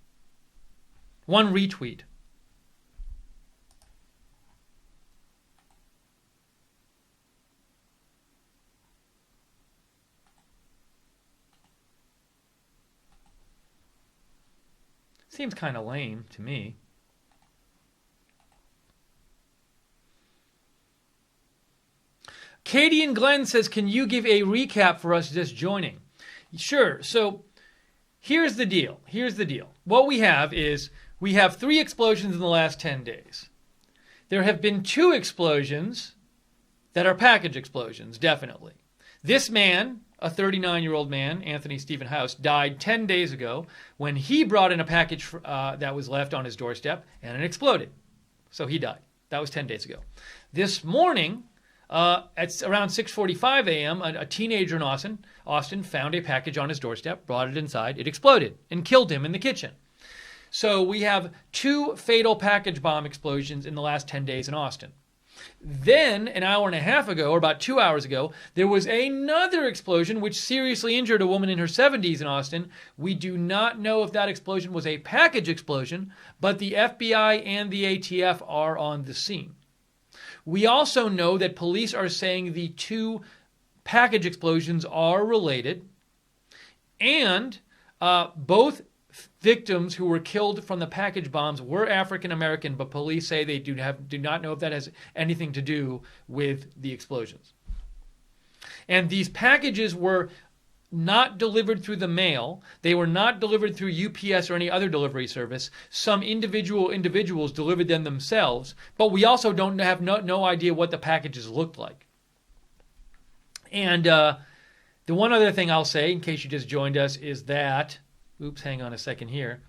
One retweet. Seems kind of lame to me. Katie and Glenn says, can you give a recap for us just joining? Sure. So here's the deal. What we have is we have 3 explosions in the last 10 days. There have been 2 explosions that are package explosions, definitely. This man, a 39-year-old man, Anthony Stephen House, died 10 days ago when he brought in a package that was left on his doorstep and it exploded. So he died. That was 10 days ago. This morning, at around 6:45 a.m., a teenager in Austin found a package on his doorstep, brought it inside, it exploded and killed him in the kitchen. So we have 2 fatal package bomb explosions in the last 10 days in Austin. Then, an hour and a half ago, or about 2 hours ago, there was another explosion which seriously injured a woman in her 70s in Austin. We do not know if that explosion was a package explosion, but the FBI and the ATF are on the scene. We also know that police are saying the 2 package explosions are related, and both victims who were killed from the package bombs were African American, but police say they do not know if that has anything to do with the explosions. And these packages were not delivered through the mail. They were not delivered through UPS or any other delivery service. Some individuals delivered them themselves, but we also don't have no idea what the packages looked like. And the one other thing I'll say, in case you just joined us, is that, hang on a second here.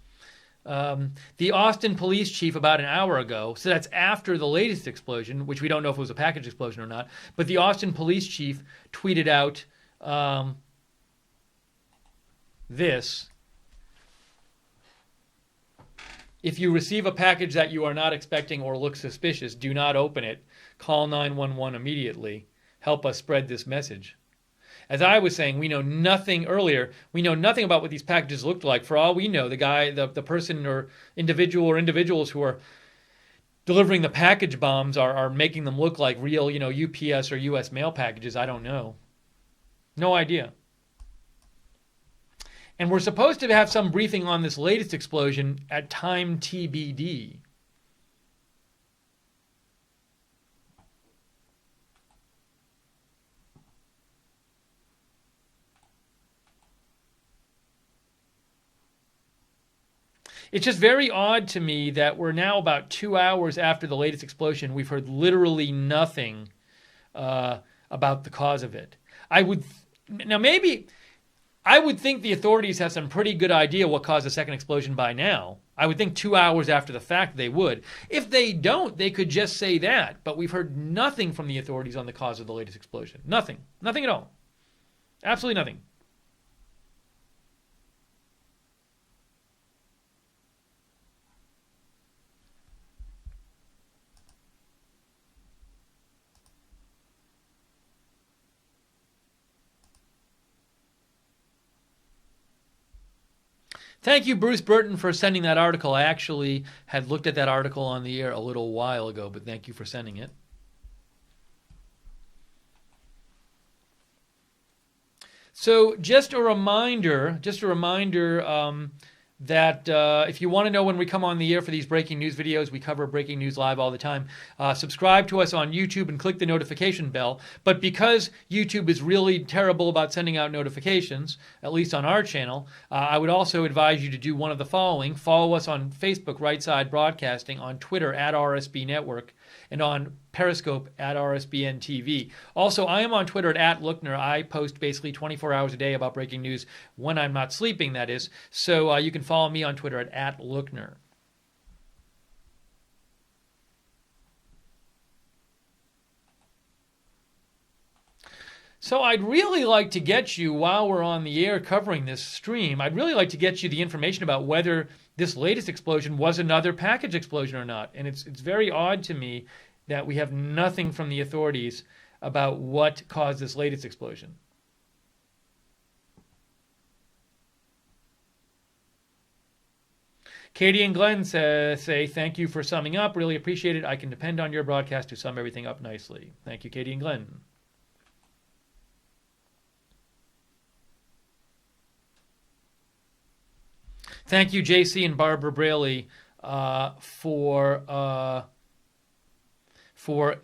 The Austin police chief about an hour ago, so that's after the latest explosion, which we don't know if it was a package explosion or not, but the Austin police chief tweeted out this: if you receive a package that you are not expecting or looks suspicious, do not open it. Call 911 immediately. Help us spread this message. As I was saying, we know nothing earlier. We know nothing about what these packages looked like. For all we know, the person or individuals who are delivering the package bombs are making them look like real, UPS or US mail packages. I don't know. No idea. And we're supposed to have some briefing on this latest explosion at time TBD. It's just very odd to me that we're now about 2 hours after the latest explosion. We've heard literally nothing about the cause of it. I would think the authorities have some pretty good idea what caused the second explosion by now. I would think 2 hours after the fact they would. If they don't, they could just say that. But we've heard nothing from the authorities on the cause of the latest explosion. Nothing. Nothing at all. Absolutely nothing. Thank you, Bruce Burton, for sending that article. I actually had looked at that article on the air a little while ago, but thank you for sending it. So just a reminder, that if you want to know when we come on the air for these breaking news videos, we cover breaking news live all the time. Subscribe to us on YouTube and click the notification bell. But because YouTube is really terrible about sending out notifications, at least on our channel, I would also advise you to do one of the following. Follow us on Facebook, Right Side Broadcasting, on Twitter at RSB Network, and on Periscope at RSBN TV. Also, I am on Twitter at @Lookner. I post basically 24 hours a day about breaking news when I'm not sleeping, that is. So you can follow me on Twitter at @Lookner. So I'd really like to get you, while we're on the air covering this stream, I'd really like to get you the information about whether this latest explosion was another package explosion or not. And it's very odd to me that we have nothing from the authorities about what caused this latest explosion. Katie and Glenn say, thank you for summing up. Really appreciate it. I can depend on your broadcast to sum everything up nicely. Thank you, Katie and Glenn. Thank you, JC and Barbara Braley, for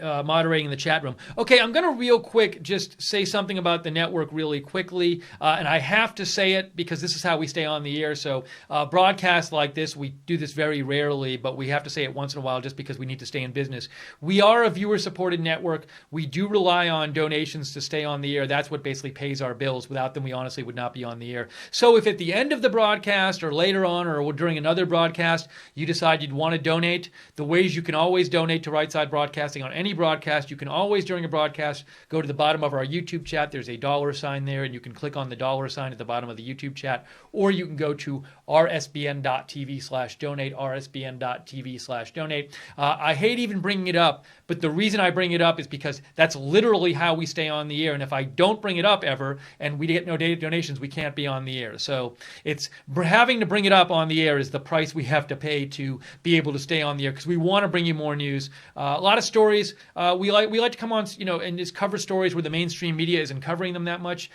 moderating the chat room. Okay, I'm going to real quick just say something about the network really quickly, and I have to say it because this is how we stay on the air. So broadcasts like this, we do this very rarely, but we have to say it once in a while just because we need to stay in business. We are a viewer-supported network. We do rely on donations to stay on the air. That's what basically pays our bills. Without them, we honestly would not be on the air. So if at the end of the broadcast or later on or during another broadcast, you decide you'd want to donate, the ways you can always donate to Right Side Broadcasting on any broadcast. You can always, during a broadcast, go to the bottom of our YouTube chat. There's a $sign there, and you can click on the $sign at the bottom of the YouTube chat, or you can go to rsbn.tv/donate, rsbn.tv/donate. I hate even bringing it up, but the reason I bring it up is because that's literally how we stay on the air, and if I don't bring it up ever, and we get no donations, we can't be on the air. So it's having to bring it up on the air is the price we have to pay to be able to stay on the air, because we want to bring you more news. A lot of stories. We like to come on, and just cover stories where the mainstream media isn't covering them that much.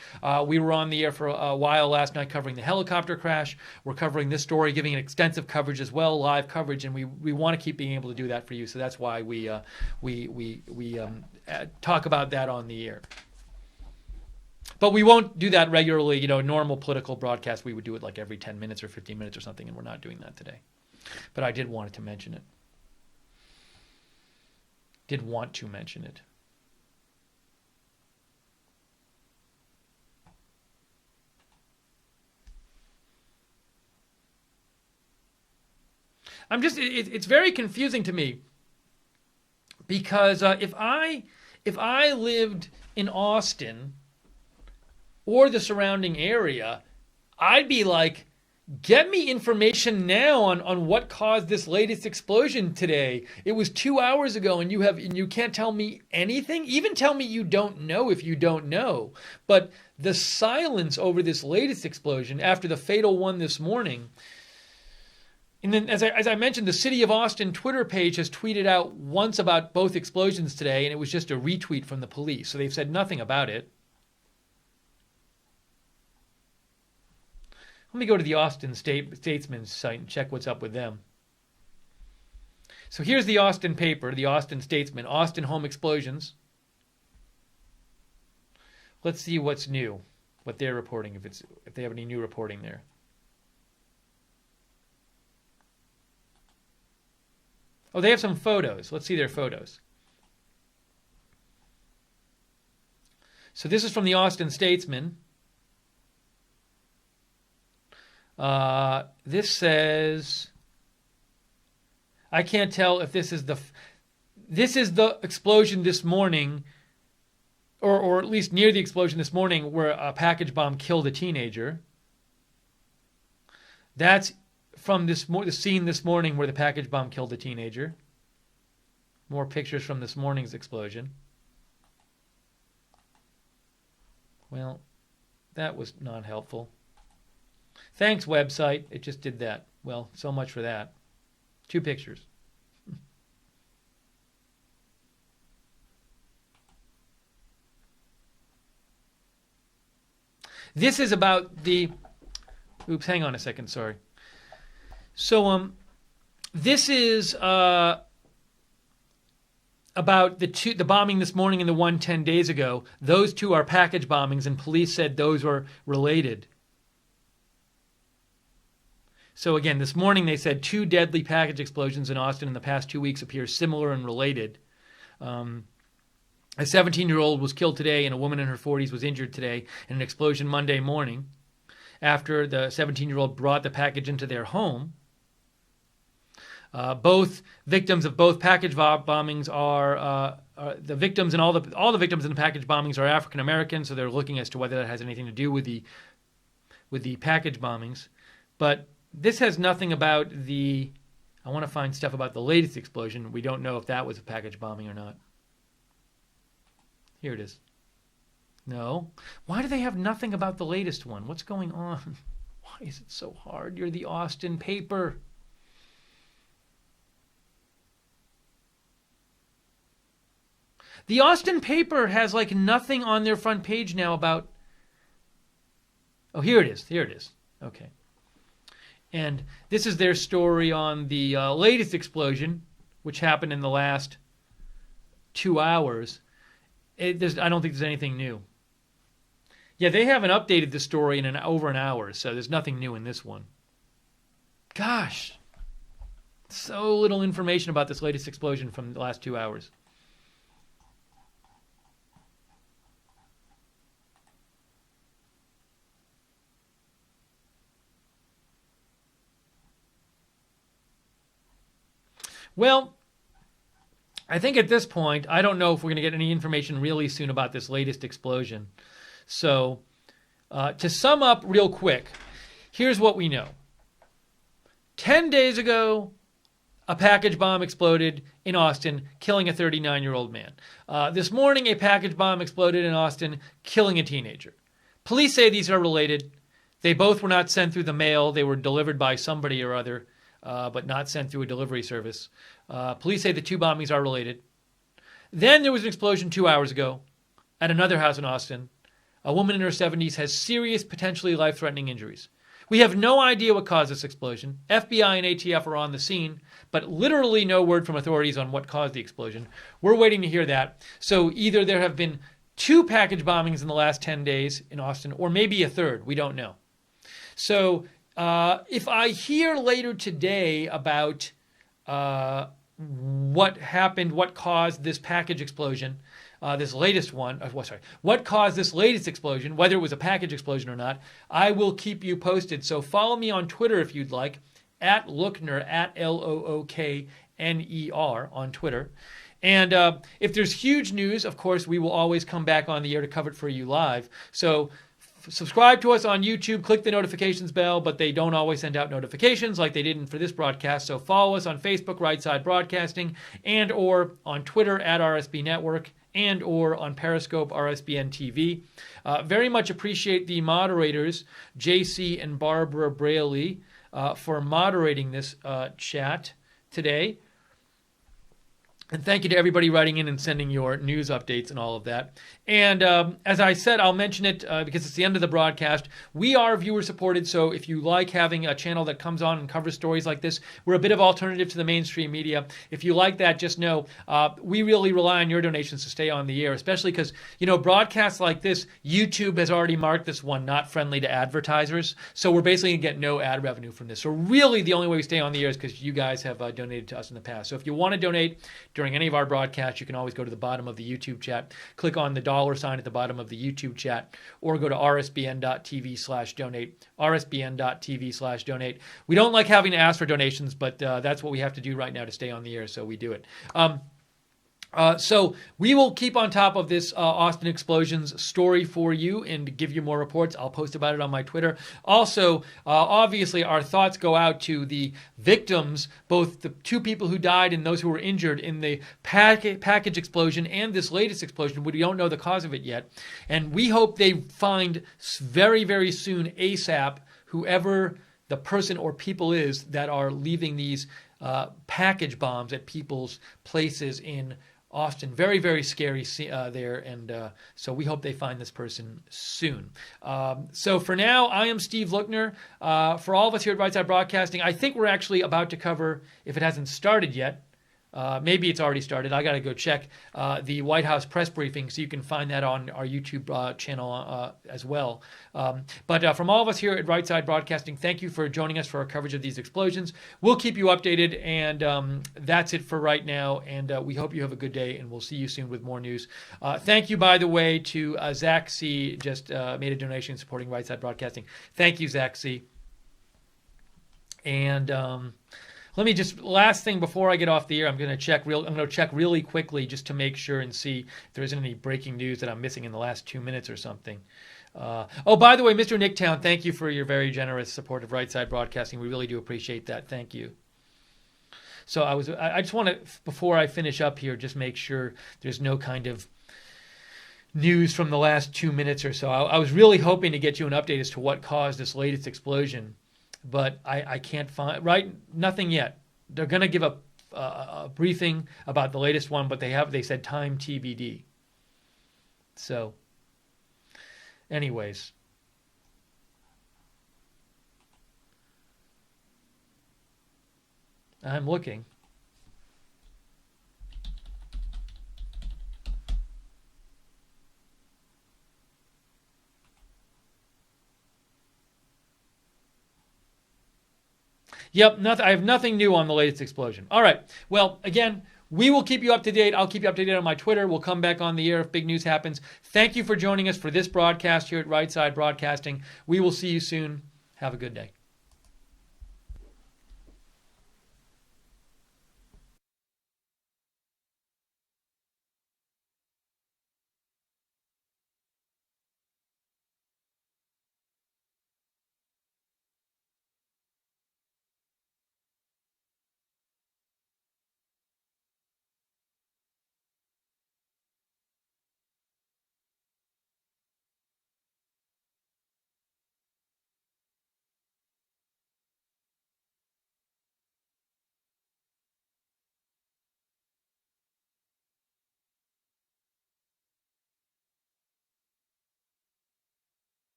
We were on the air for a while last night covering the helicopter crash. We're covering this story, giving it extensive coverage as well, live coverage, and we want to keep being able to do that for you. So that's why we talk about that on the air. But we won't do that regularly. Normal political broadcast, we would do it like every 10 minutes or 15 minutes or something, and we're not doing that today. But I did want to mention it. It's very confusing to me because if I lived in Austin or the surrounding area, I'd be like, get me information now on what caused this latest explosion today. It was 2 hours ago, and you can't tell me anything. Even tell me you don't know if you don't know. But the silence over this latest explosion after the fatal one this morning. And then, as I mentioned, the City of Austin Twitter page has tweeted out once about both explosions today, and it was just a retweet from the police. So they've said nothing about it. Let me go to the Austin Statesman's site and check what's up with them. So here's the Austin paper, the Austin Statesman, Austin home explosions. Let's see what's new, what they're reporting, if they have any new reporting there. Oh, they have some photos. Let's see their photos. So this is from the Austin Statesman. This says, I can't tell if this is the explosion this morning, or at least near the explosion this morning, where a package bomb killed a teenager. That's from the scene this morning where the package bomb killed a teenager. More pictures from this morning's explosion. Well, that was not helpful. Thanks, website. It just did that. Well, so much for that. 2 pictures. This is about the... Oops, hang on a second, sorry. So this is about the bombing this morning and the one 10 days ago. Those two are package bombings, and police said those were related. So again, this morning they said 2 deadly package explosions in Austin in the past 2 weeks appear similar and related. A 17-year-old was killed today, and a woman in her 40s was injured today in an explosion Monday morning after the 17-year-old brought the package into their home. Both victims of both package bombings are the victims, and all the victims in the package bombings are African American. So they're looking as to whether that has anything to do with the package bombings. But this has nothing about the. I want to find stuff about the latest explosion. We don't know if that was a package bombing or not. Here it is. No. Why do they have nothing about the latest one? What's going on? Why is it so hard? You're the Austin paper. The Austin paper has like nothing on their front page now about. Oh, here it is. Here it is. Okay. And this is their story on the latest explosion, which happened in the last 2 hours. I don't think there's anything new. Yeah, they haven't updated the story in over an hour, so there's nothing new in this one. Gosh. So little information about this latest explosion from the last 2 hours. Well, I think at this point, I don't know if we're going to get any information really soon about this latest explosion. So, to sum up real quick, here's what we know. 10 days ago, a package bomb exploded in Austin, killing a 39-year-old man. This morning, a package bomb exploded in Austin, killing a teenager. Police say these are related. They both were not sent through the mail. They were delivered by somebody or other, but not sent through a delivery service. Police say the 2 bombings are related. Then there was an explosion 2 hours ago at another house in Austin. A woman in her 70s has serious, potentially life-threatening injuries. We have no idea what caused this explosion. FBI and ATF are on the scene, but literally no word from authorities on what caused the explosion. We're waiting to hear that. So either there have been 2 package bombings in the last 10 days in Austin, or maybe a third. We don't know. So if I hear later today about what happened, what caused this package explosion, this latest one, what caused this latest explosion, whether it was a package explosion or not, I will keep you posted. So follow me on Twitter if you'd like, at Lookner, at Lookner on Twitter. And if there's huge news, of course, we will always come back on the air to cover it for you live. So subscribe to us on YouTube, click the notifications bell, but they don't always send out notifications like they didn't for this broadcast. So follow us on Facebook, Right Side Broadcasting, and or on Twitter at RSB Network, and or on Periscope, RSBN TV. Very much appreciate the moderators, JC and Barbara Braley, for moderating this chat today. And thank you to everybody writing in and sending your news updates and all of that. And as I said, I'll mention it because it's the end of the broadcast. We are viewer supported, so if you like having a channel that comes on and covers stories like this, we're a bit of alternative to the mainstream media. If you like that, just know we really rely on your donations to stay on the air, especially because, broadcasts like this, YouTube has already marked this one not friendly to advertisers. So we're basically going to get no ad revenue from this. So really the only way we stay on the air is because you guys have donated to us in the past. So if you want to donate during any of our broadcasts, you can always go to the bottom of the YouTube chat, click on the $sign at the bottom of the YouTube chat, or go to rsbn.tv/donate, rsbn.tv/donate. We don't like having to ask for donations, but that's what we have to do right now to stay on the air, so we do it. So we will keep on top of this Austin explosions story for you and give you more reports. I'll post about it on my Twitter. Also, obviously, our thoughts go out to the victims, both the 2 people who died and those who were injured in the package explosion and this latest explosion. We don't know the cause of it yet. And we hope they find very, very soon, ASAP, whoever the person or people is that are leaving these package bombs at people's places in Austin. Very, very scary there, and so we hope they find this person soon. So for now, I am Steve Lookner. For all of us here at Right Side Broadcasting, I think we're actually about to cover, if it hasn't started yet, maybe it's already started. I got to go check the White House press briefing, so you can find that on our YouTube channel as well. But from all of us here at Right Side Broadcasting, thank you for joining us for our coverage of these explosions. We'll keep you updated, and that's it for right now. And we hope you have a good day, and we'll see you soon with more news. Thank you, by the way, to Zach C. Just made a donation supporting Right Side Broadcasting. Thank you, Zach C. And let me just, last thing before I get off the air, I'm going to check really quickly just to make sure and see if there isn't any breaking news that I'm missing in the last 2 minutes or something. Oh, by the way, Mr. Nicktown, thank you for your very generous support of Right Side Broadcasting. We really do appreciate that. Thank you. So I just want to, before I finish up here, just make sure there's no kind of news from the last 2 minutes or so. I was really hoping to get you an update as to what caused this latest explosion. But I can't find nothing yet. They're going to give a briefing about the latest one, but they said time TBD. So, anyways, I'm looking. Yep, I have nothing new on the latest explosion. All right. Well, again, we will keep you up to date. I'll keep you up to date on my Twitter. We'll come back on the air if big news happens. Thank you for joining us for this broadcast here at Right Side Broadcasting. We will see you soon. Have a good day.